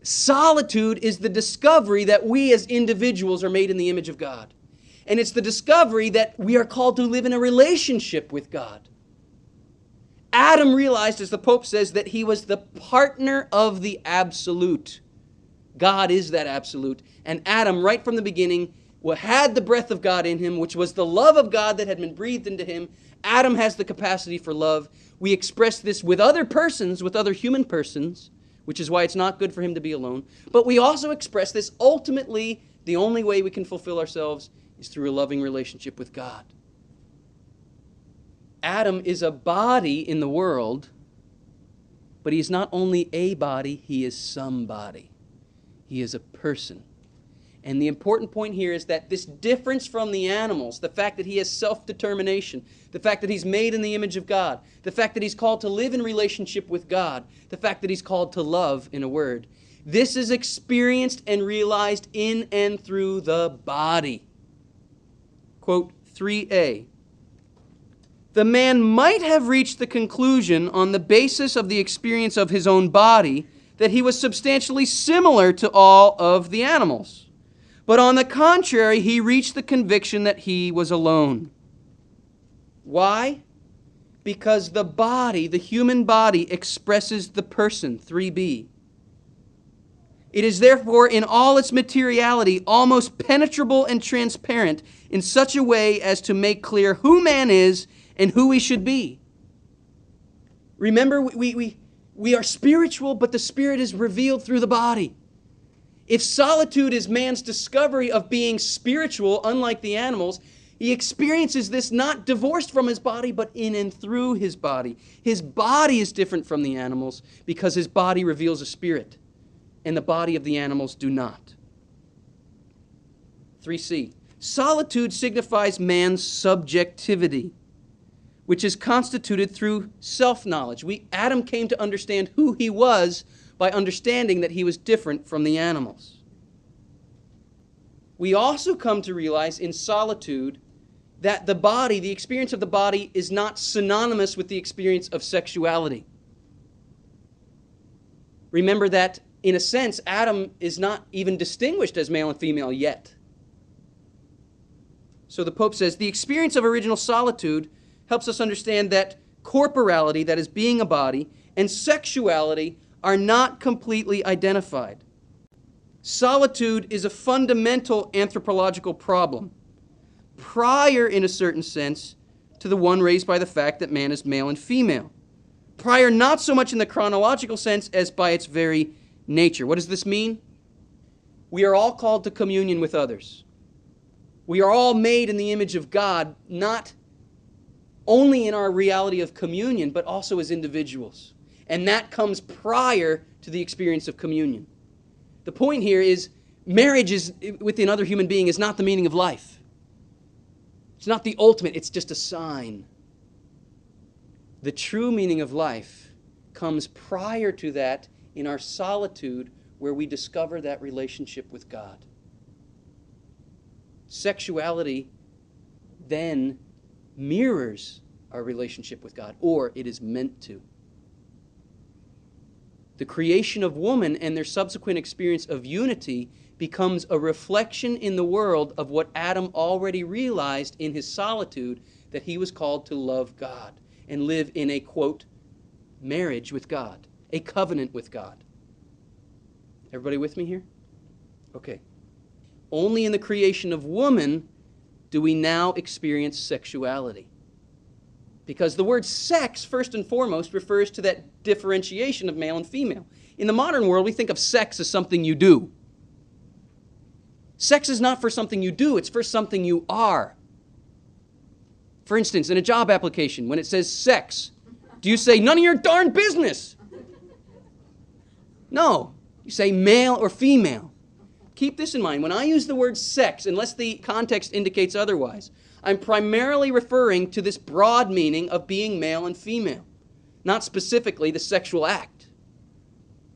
Solitude is the discovery that we as individuals are made in the image of God. And it's the discovery that we are called to live in a relationship with God. Adam realized, as the Pope says, that he was the partner of the absolute. God is that absolute. And Adam, right from the beginning, had the breath of God in him, which was the love of God that had been breathed into him. Adam has the capacity for love. We express this with other persons, with other human persons, which is why it's not good for him to be alone. But we also express this ultimately, the only way we can fulfill ourselves is through a loving relationship with God. Adam is a body in the world, but he is not only a body, he is somebody. He is a person. And the important point here is that this difference from the animals, the fact that he has self-determination, the fact that he's made in the image of God, the fact that he's called to live in relationship with God, the fact that he's called to love, in a word, this is experienced and realized in and through the body. Quote 3a. The man might have reached the conclusion on the basis of the experience of his own body that he was substantially similar to all of the animals. But on the contrary, he reached the conviction that he was alone. Why? Because the body, the human body, expresses the person, 3b. It is therefore in all its materiality almost penetrable and transparent in such a way as to make clear who man is and who he should be. Remember, we are spiritual, but the Spirit is revealed through the body. If solitude is man's discovery of being spiritual, unlike the animals, he experiences this not divorced from his body, but in and through his body. His body is different from the animals because his body reveals a spirit, and the body of the animals do not. 3c. Solitude signifies man's subjectivity, which is constituted through self-knowledge. Adam came to understand who he was by understanding that he was different from the animals. We also come to realize in solitude that the body, the experience of the body, is not synonymous with the experience of sexuality. Remember that, in a sense, Adam is not even distinguished as male and female yet. So the Pope says, the experience of original solitude helps us understand that corporality, that is being a body, and sexuality are not completely identified. Solitude is a fundamental anthropological problem, prior, in a certain sense, to the one raised by the fact that man is male and female. Prior not so much in the chronological sense as by its very nature. What does this mean? We are all called to communion with others. We are all made in the image of God, not only in our reality of communion, but also as individuals. And that comes prior to the experience of communion. The point here is marriage is with another human being is not the meaning of life. It's not the ultimate, it's just a sign. The true meaning of life comes prior to that in our solitude where we discover that relationship with God. Sexuality then mirrors our relationship with God, or it is meant to. The creation of woman and their subsequent experience of unity becomes a reflection in the world of what Adam already realized in his solitude, that he was called to love God and live in a, quote, marriage with God, a covenant with God. Everybody with me here? Okay. Only in the creation of woman do we now experience sexuality. Because the word sex, first and foremost, refers to that differentiation of male and female. In the modern world, we think of sex as something you do. Sex is not for something you do, it's for something you are. For instance, in a job application, when it says sex, do Do you say, none of your darn business? No. You say male or female. Keep this in mind. When I use the word sex, unless the context indicates otherwise, I'm primarily referring to this broad meaning of being male and female, not specifically the sexual act.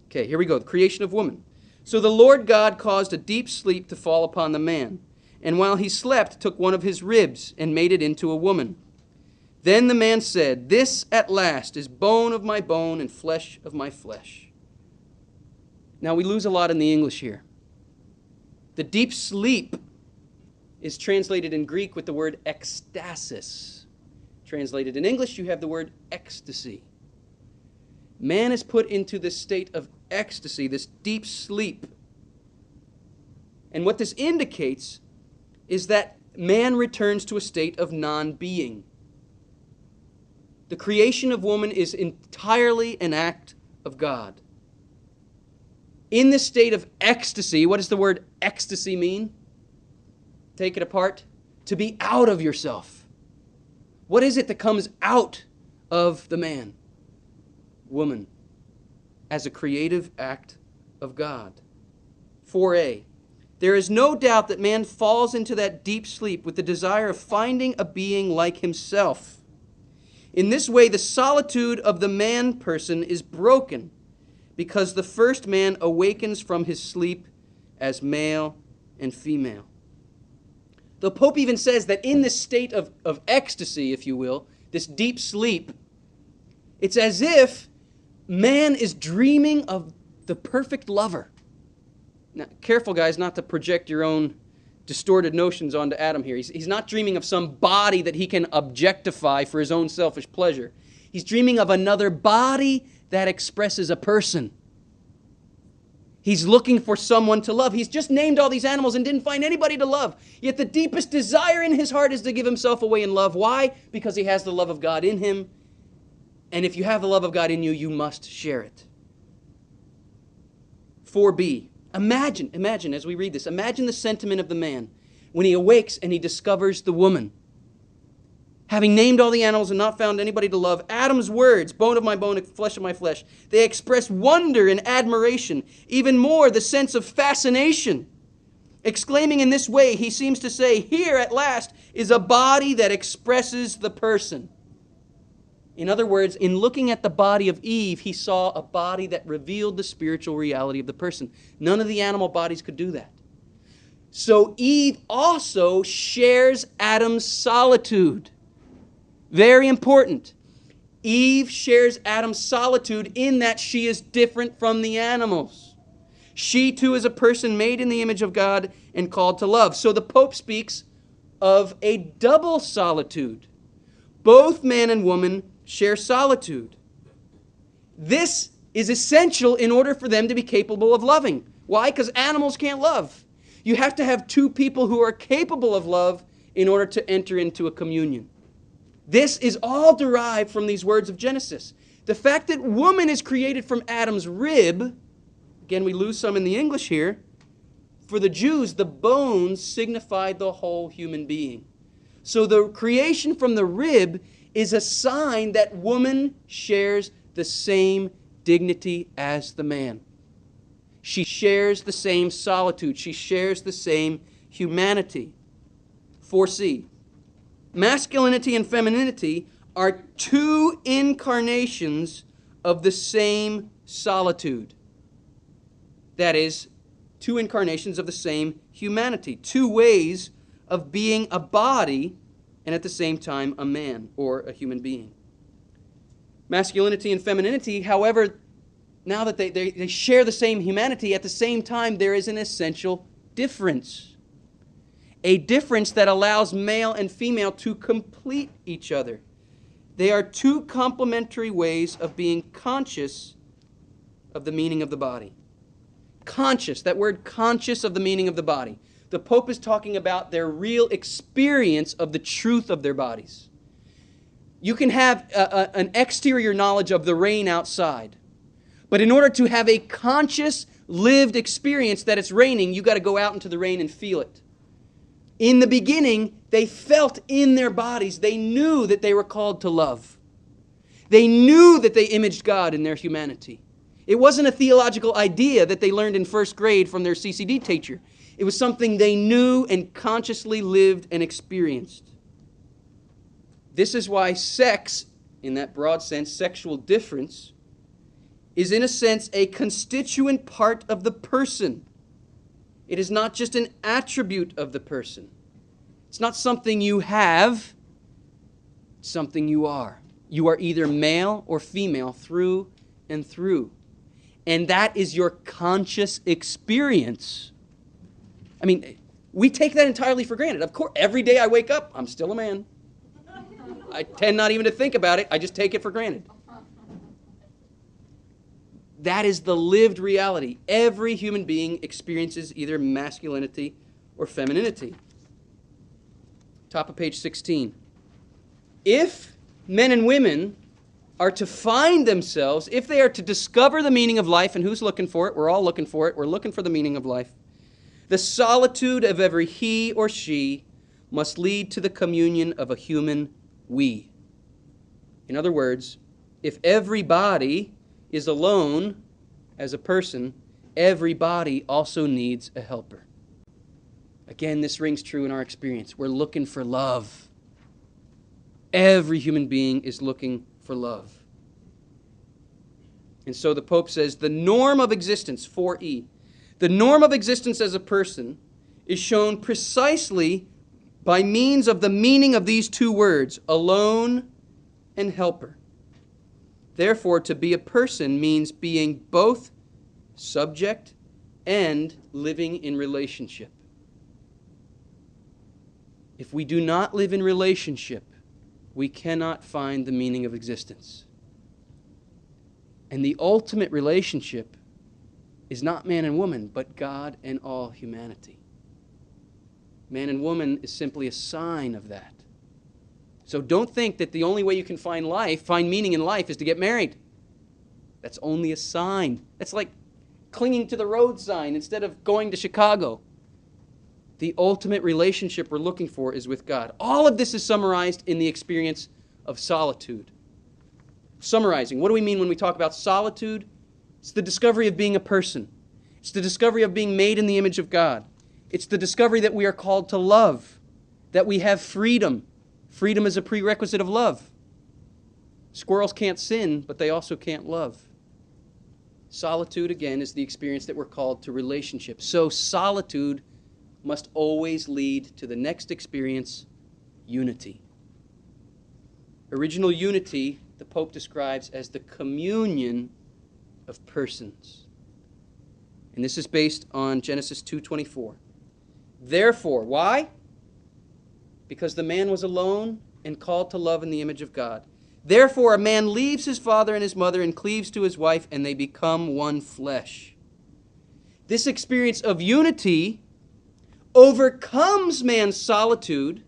Okay, here we go. The creation of woman. So the Lord God caused a deep sleep to fall upon the man, and while he slept, took one of his ribs and made it into a woman. Then the man said, this at last is bone of my bone and flesh of my flesh. Now we lose a lot in the English here. The deep sleep is translated in Greek with the word ecstasis. Translated in English, you have the word ecstasy. Man is put into this state of ecstasy, this deep sleep. And what this indicates is that man returns to a state of non-being. The creation of woman is entirely an act of God. In this state of ecstasy, what does the word ecstasy mean? Take it apart. To be out of yourself. What is it that comes out of the man? Woman. As a creative act of God. 4a. There is no doubt that man falls into that deep sleep with the desire of finding a being like himself. In this way, the solitude of the man person is broken, because the first man awakens from his sleep as male and female. The Pope even says that in this state of ecstasy, if you will, this deep sleep, it's as if man is dreaming of the perfect lover. Now, careful, guys, not to project your own distorted notions onto Adam here. He's not dreaming of some body that he can objectify for his own selfish pleasure. He's dreaming of another body that expresses a person. He's looking for someone to love. He's just named all these animals and didn't find anybody to love. Yet the deepest desire in his heart is to give himself away in love. Why? Because he has the love of God in him. And if you have the love of God in you, you must share it. 4b. Imagine as we read this, imagine the sentiment of the man when he awakes and he discovers the woman. Having named all the animals and not found anybody to love, Adam's words, bone of my bone and flesh of my flesh, they express wonder and admiration, even more the sense of fascination. Exclaiming in this way, he seems to say, here at last is a body that expresses the person. In other words, in looking at the body of Eve, he saw a body that revealed the spiritual reality of the person. None of the animal bodies could do that. So Eve also shares Adam's solitude. Very important. Eve shares Adam's solitude in that she is different from the animals. She too is a person made in the image of God and called to love. So the Pope speaks of a double solitude. Both man and woman share solitude. This is essential in order for them to be capable of loving. Why? Because animals can't love. You have to have two people who are capable of love in order to enter into a communion. This is all derived from these words of Genesis. The fact that woman is created from Adam's rib, again we lose some in the English here, for the Jews the bones signified the whole human being. So the creation from the rib is a sign that woman shares the same dignity as the man. She shares the same solitude. She shares the same humanity. 4c. Masculinity and femininity are two incarnations of the same solitude. That is, two incarnations of the same humanity. Two ways of being a body and at the same time a man or a human being. Masculinity and femininity, however, now that they share the same humanity, at the same time there is an essential difference. A difference that allows male and female to complete each other. They are two complementary ways of being conscious of the meaning of the body. Conscious, that word conscious of the meaning of the body. The Pope is talking about their real experience of the truth of their bodies. You can have an exterior knowledge of the rain outside, but in order to have a conscious, lived experience that it's raining, you've got to go out into the rain and feel it. In the beginning, they felt in their bodies, they knew that they were called to love. They knew that they imaged God in their humanity. It wasn't a theological idea that they learned in first grade from their CCD teacher. It was something they knew and consciously lived and experienced. This is why sex, in that broad sense, sexual difference, is in a sense a constituent part of the person. It is not just an attribute of the person. It's not something you have, it's something you are. You are either male or female through and through. And that is your conscious experience. I mean, we take that entirely for granted. Of course, every day I wake up, I'm still a man. I tend not even to think about it. I just take it for granted. That is the lived reality. Every human being experiences either masculinity or femininity. Top of page 16. If men and women are to find themselves, if they are to discover the meaning of life, and who's looking for it? We're all looking for it. We're looking for the meaning of life. The solitude of every he or she must lead to the communion of a human we. In other words, if everybody is alone as a person, everybody also needs a helper. Again, this rings true in our experience. We're looking for love. Every human being is looking for love. And so the Pope says the norm of existence, 4E, the norm of existence as a person is shown precisely by means of the meaning of these two words, alone and helper. Therefore, to be a person means being both subject and living in relationship. If we do not live in relationship, we cannot find the meaning of existence. And the ultimate relationship is not man and woman, but God and all humanity. Man and woman is simply a sign of that. So don't think that the only way you can find meaning in life is to get married. That's only a sign. That's like clinging to the road sign instead of going to Chicago. The ultimate relationship we're looking for is with God. All of this is summarized in the experience of solitude. Summarizing, what do we mean when we talk about solitude? It's the discovery of being a person. It's the discovery of being made in the image of God. It's the discovery that we are called to love, that we have freedom. Freedom is a prerequisite of love. Squirrels can't sin, but they also can't love. Solitude, again, is the experience that we're called to relationship. So solitude must always lead to the next experience, unity. Original unity, the Pope describes as the communion of persons. And this is based on Genesis 2:24. Therefore, why? Because the man was alone and called to love in the image of God. Therefore, a man leaves his father and his mother and cleaves to his wife, and they become one flesh. This experience of unity overcomes man's solitude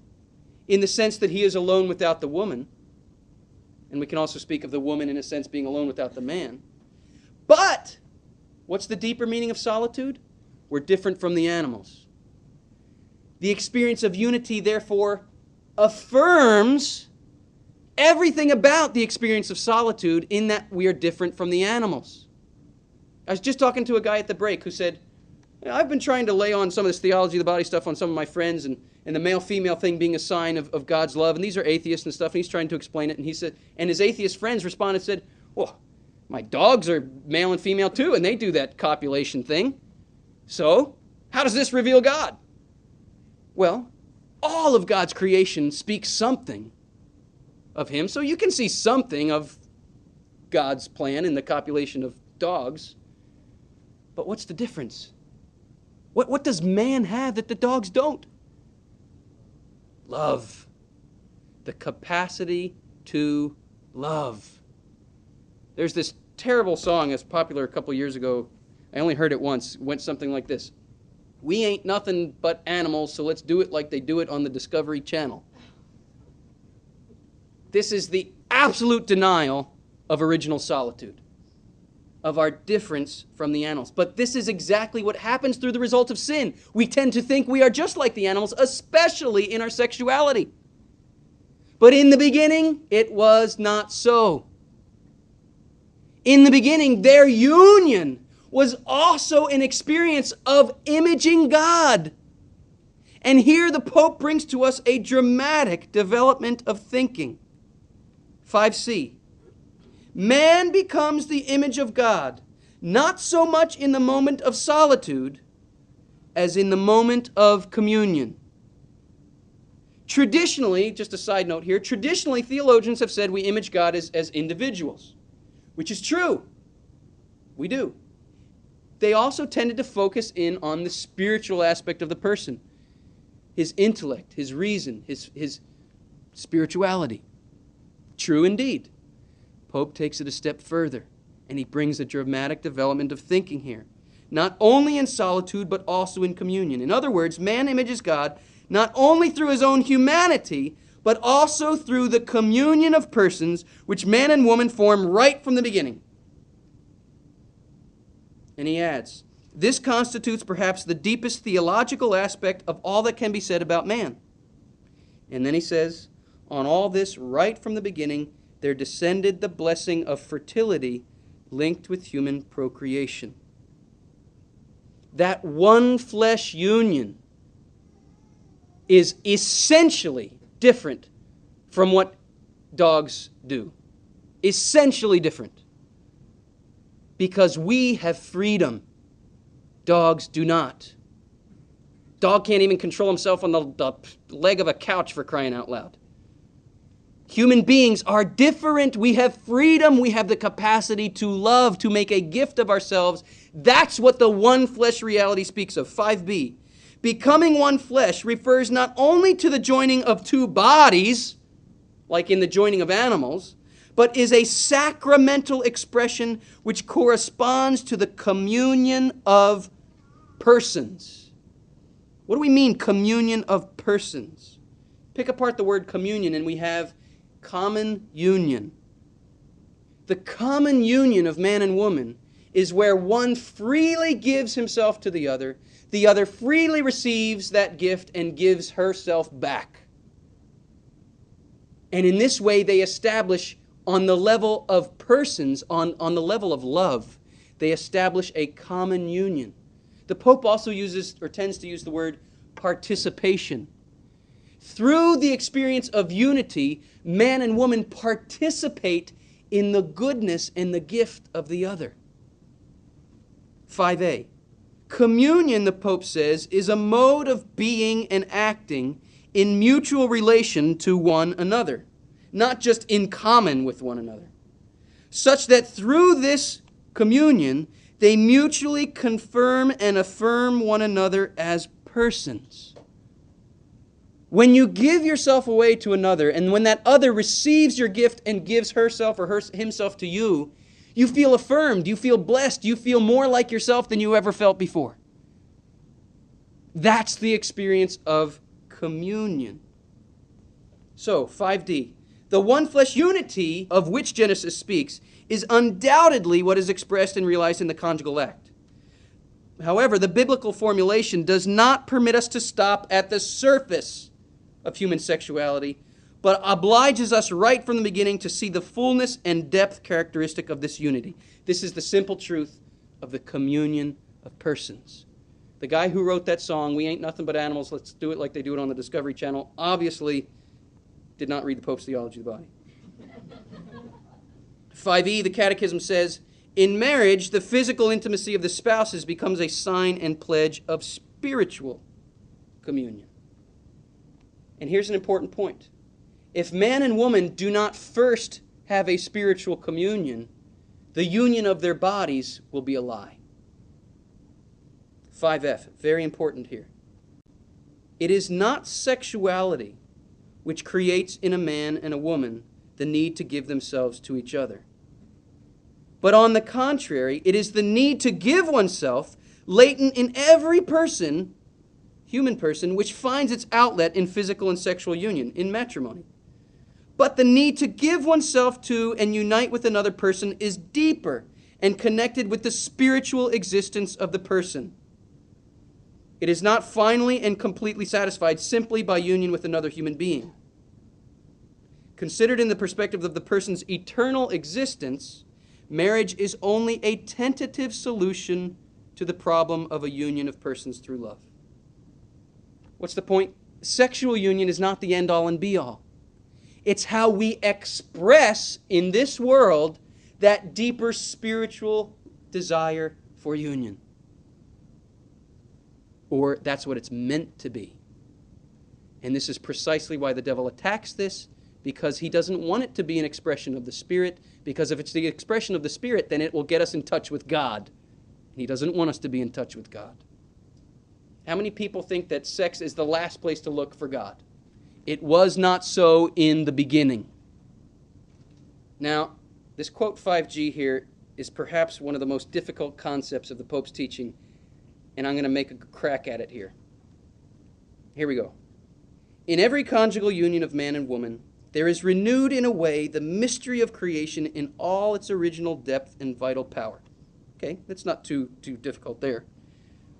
in the sense that he is alone without the woman. And we can also speak of the woman in a sense being alone without the man. But what's the deeper meaning of solitude? We're different from the animals. The experience of unity, therefore, affirms everything about the experience of solitude in that we are different from the animals. I was just talking to a guy at the break who said, I've been trying to lay on some of this theology of the body stuff on some of my friends and the male-female thing being a sign of God's love, and these are atheists and stuff, and he's trying to explain it, and he said, and his atheist friends responded and said, well, my dogs are male and female too, and they do that copulation thing. So, how does this reveal God? Well, all of God's creation speaks something of him, so you can see something of God's plan in the copulation of dogs. But what's the difference? What does man have that the dogs don't? Love. The capacity to love. There's this terrible song that's popular a couple years ago. I only heard it once. It went something like this. We ain't nothing but animals, so let's do it like they do it on the Discovery Channel. This is the absolute denial of original solitude, of our difference from the animals. But this is exactly what happens through the result of sin. We tend to think we are just like the animals, especially in our sexuality. But in the beginning, it was not so. In the beginning, their union was also an experience of imaging God. And here the Pope brings to us a dramatic development of thinking. 5c. Man becomes the image of God, not so much in the moment of solitude as in the moment of communion. Traditionally, just a side note here, traditionally theologians have said we image God as individuals, which is true. We do. They also tended to focus in on the spiritual aspect of the person, his intellect, his reason, his spirituality. True indeed. Pope takes it a step further, and he brings a dramatic development of thinking here, not only in solitude, but also in communion. In other words, man images God not only through his own humanity, but also through the communion of persons which man and woman form right from the beginning. And he adds, this constitutes perhaps the deepest theological aspect of all that can be said about man. And then he says, on all this, right from the beginning, there descended the blessing of fertility linked with human procreation. That one flesh union is essentially different from what dogs do. Essentially different. Because we have freedom. Dogs do not. Dog can't even control himself on the leg of a couch, for crying out loud. Human beings are different. We have freedom. We have the capacity to love, to make a gift of ourselves. That's what the one flesh reality speaks of. 5b. Becoming one flesh refers not only to the joining of two bodies, like in the joining of animals, but is a sacramental expression which corresponds to the communion of persons. What do we mean, communion of persons? Pick apart the word communion and we have common union. The common union of man and woman is where one freely gives himself to the other freely receives that gift and gives herself back. And in this way they establish on the level of persons, on the level of love, they establish a common union. The Pope also uses, or tends to use the word participation. Through the experience of unity, man and woman participate in the goodness and the gift of the other. 5a. Communion, the Pope says, is a mode of being and acting in mutual relation to one another, not just in common with one another, such that through this communion, they mutually confirm and affirm one another as persons. When you give yourself away to another, and when that other receives your gift and gives herself or himself to you, you feel affirmed, you feel blessed, you feel more like yourself than you ever felt before. That's the experience of communion. So, 5d. The one flesh unity of which Genesis speaks is undoubtedly what is expressed and realized in the conjugal act. However, the biblical formulation does not permit us to stop at the surface of human sexuality, but obliges us right from the beginning to see the fullness and depth characteristic of this unity. This is the simple truth of the communion of persons. The guy who wrote that song, "We Ain't Nothing But Animals, Let's Do It Like They Do It on the Discovery Channel," obviously did not read the Pope's Theology of the Body. 5e, the Catechism says, in marriage, the physical intimacy of the spouses becomes a sign and pledge of spiritual communion. And here's an important point. If man and woman do not first have a spiritual communion, the union of their bodies will be a lie. 5f, very important here. It is not sexuality which creates in a man and a woman the need to give themselves to each other. But on the contrary, it is the need to give oneself latent in every person, human person, which finds its outlet in physical and sexual union, in matrimony. But the need to give oneself to and unite with another person is deeper and connected with the spiritual existence of the person. It is not finally and completely satisfied simply by union with another human being. Considered in the perspective of the person's eternal existence, Marriage is only a tentative solution to the problem of a union of persons through love. What's the point? Sexual union is not the end-all and be-all. It's how we express in this world that deeper spiritual desire for union. Or that's what it's meant to be. And this is precisely why the devil attacks this, because he doesn't want it to be an expression of the Spirit, because if it's the expression of the Spirit, then it will get us in touch with God. And he doesn't want us to be in touch with God. How many people think that sex is the last place to look for God? It was not so in the beginning. Now, this quote 5G here is perhaps one of the most difficult concepts of the Pope's teaching, and I'm going to make a crack at it here. Here we go. In every conjugal union of man and woman, there is renewed in a way the mystery of creation in all its original depth and vital power. Okay, that's not too difficult there.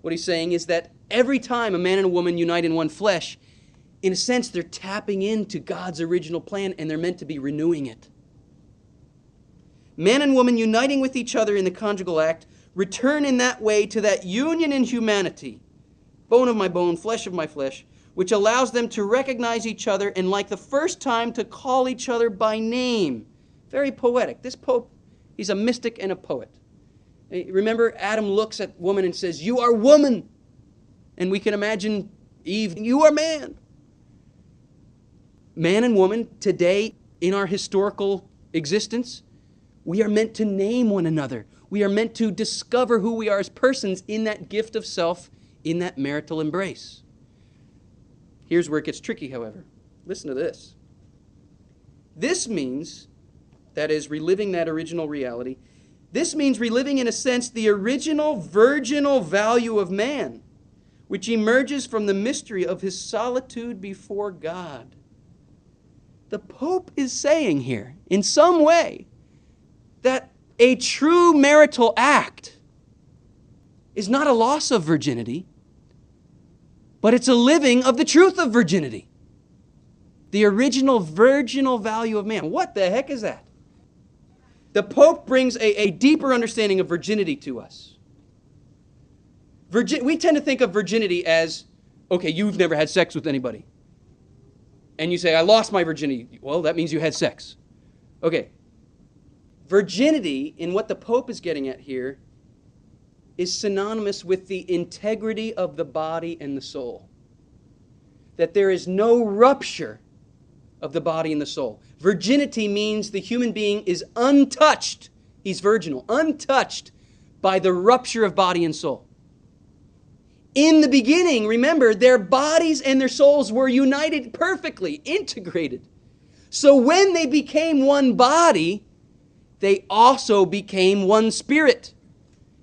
What he's saying is that every time a man and a woman unite in one flesh, in a sense, they're tapping into God's original plan, and they're meant to be renewing it. Man and woman uniting with each other in the conjugal act return in that way to that union in humanity, bone of my bone, flesh of my flesh, which allows them to recognize each other and, like the first time, to call each other by name. Very poetic. This Pope, he's a mystic and a poet. Remember, Adam looks at woman and says, "You are woman." And we can imagine Eve, "You are man." Man and woman, today, in our historical existence, we are meant to name one another. We are meant to discover who we are as persons in that gift of self, in that marital embrace. Here's where it gets tricky, however. Listen to this. This means, that is, reliving that original reality, this means reliving, in a sense, the original virginal value of man, which emerges from the mystery of his solitude before God. The Pope is saying here, in some way, that a true marital act is not a loss of virginity, but it's a living of the truth of virginity. The original virginal value of man. What the heck is that? The Pope brings a deeper understanding of virginity to us. We tend to think of virginity as, okay, you've never had sex with anybody. And you say, "I lost my virginity." Well, that means you had sex. Okay. Virginity, in what the Pope is getting at here, is synonymous with the integrity of the body and the soul. That there is no rupture of the body and the soul. Virginity means the human being is untouched. He's virginal, untouched by the rupture of body and soul. In the beginning, remember, their bodies and their souls were united perfectly, integrated. So when they became one body, they also became one spirit.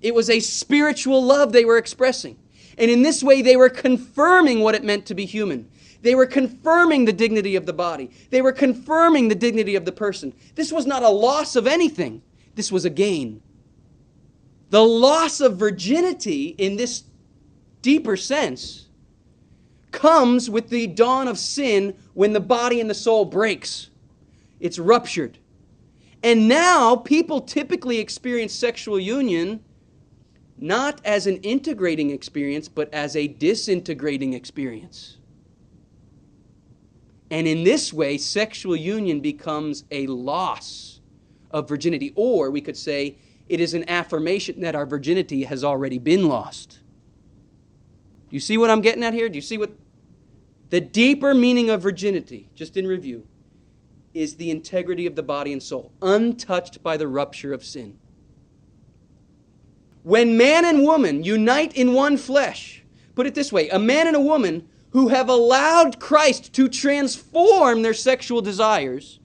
It was a spiritual love they were expressing. And in this way, they were confirming what it meant to be human. They were confirming the dignity of the body. They were confirming the dignity of the person. This was not a loss of anything. This was a gain. The loss of virginity, in this deeper sense, comes with the dawn of sin when the body and the soul breaks. It's ruptured. And now people typically experience sexual union not as an integrating experience, but as a disintegrating experience. And in this way, sexual union becomes a loss of virginity. Or we could say it is an affirmation that our virginity has already been lost. Do you see what I'm getting at here? Do you see what the deeper meaning of virginity, just in review, is the integrity of the body and soul, untouched by the rupture of sin. When man and woman unite in one flesh, put it this way, a man and a woman who have allowed Christ to transform their sexual desires,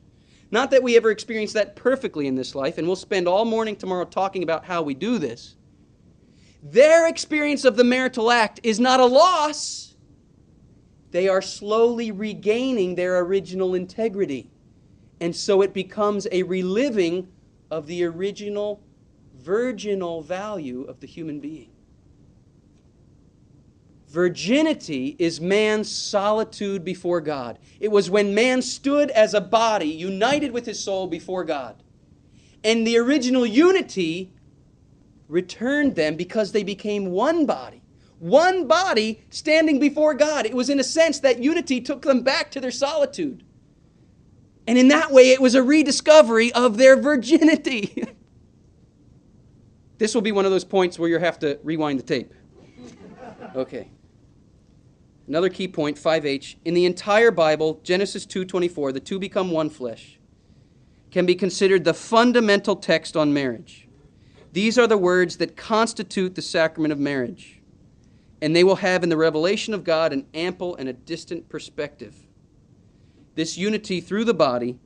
not that we ever experience that perfectly in this life, and we'll spend all morning tomorrow talking about how we do this, their experience of the marital act is not a loss. They are slowly regaining their original integrity. And so it becomes a reliving of the original virginal value of the human being. Virginity is man's solitude before God. It was when man stood as a body united with his soul before God. And the original unity returned them because they became one body. One body standing before God. It was in a sense that unity took them back to their solitude. And in that way, it was a rediscovery of their virginity. This will be one of those points where you have to rewind the tape. Okay. Another key point, 5H. In the entire Bible, Genesis 2:24, the two become one flesh, can be considered the fundamental text on marriage. These are the words that constitute the sacrament of marriage, and they will have in the revelation of God an ample and a distant perspective. This unity through the body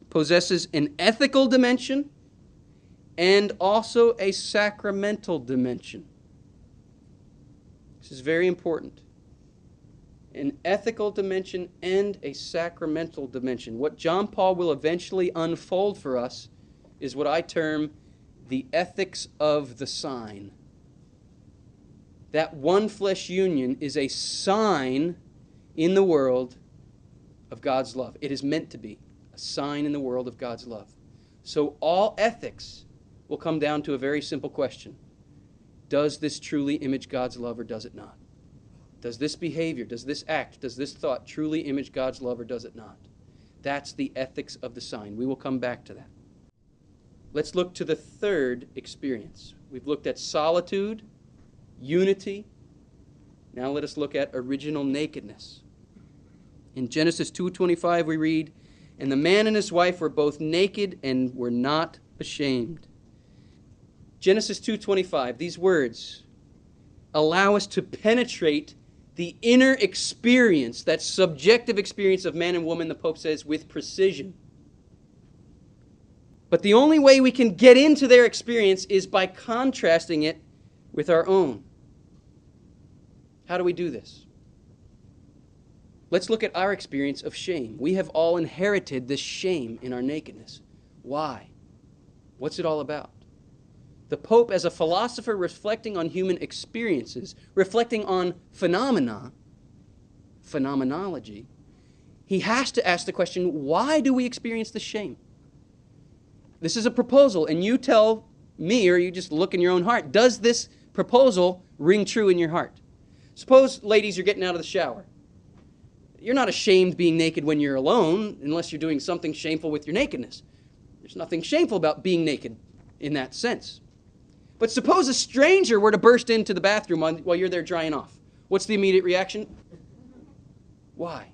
possesses an ethical dimension and also a sacramental dimension. This is very important. An ethical dimension and a sacramental dimension. What John Paul will eventually unfold for us is what I term the ethics of the sign. That one flesh union is a sign in the world of God's love. It is meant to be a sign in the world of God's love. So all ethics will come down to a very simple question. Does this truly image God's love or does it not? Does this behavior, does this act, does this thought truly image God's love or does it not? That's the ethics of the sign. We will come back to that. Let's look to the third experience. We've looked at solitude, unity. Now let us look at original nakedness. In Genesis 2:25 we read, "And the man and his wife were both naked and were not ashamed." Genesis 2:25, these words allow us to penetrate the inner experience, that subjective experience of man and woman, the Pope says, with precision. But the only way we can get into their experience is by contrasting it with our own. How do we do this? Let's look at our experience of shame. We have all inherited this shame in our nakedness. Why? What's it all about? The Pope, as a philosopher reflecting on human experiences, reflecting on phenomena, phenomenology, he has to ask the question, why do we experience this shame? This is a proposal, and you tell me, or you just look in your own heart, does this proposal ring true in your heart? Suppose, ladies, you're getting out of the shower. You're not ashamed being naked when you're alone, unless you're doing something shameful with your nakedness. There's nothing shameful about being naked in that sense. But suppose a stranger were to burst into the bathroom while you're there drying off. What's the immediate reaction? Why?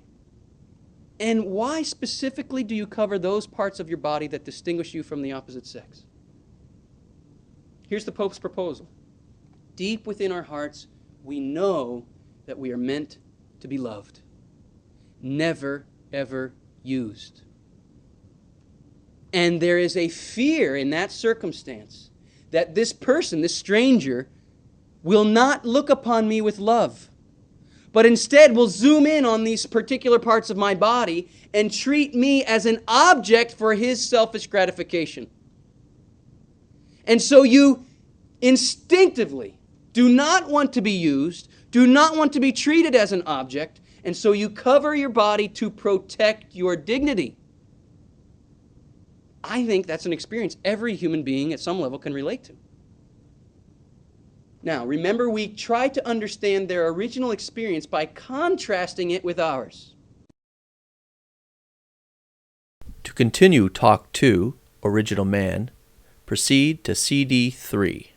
And why specifically do you cover those parts of your body that distinguish you from the opposite sex? Here's the Pope's proposal. Deep within our hearts, we know that we are meant to be loved. Never, ever used. And there is a fear in that circumstance that this person, this stranger, will not look upon me with love, but instead will zoom in on these particular parts of my body and treat me as an object for his selfish gratification. And so you instinctively do not want to be used, do not want to be treated as an object, and so you cover your body to protect your dignity. I think that's an experience every human being at some level can relate to. Now, remember, we try to understand their original experience by contrasting it with ours. To continue Talk 2, Original Man, proceed to CD 3.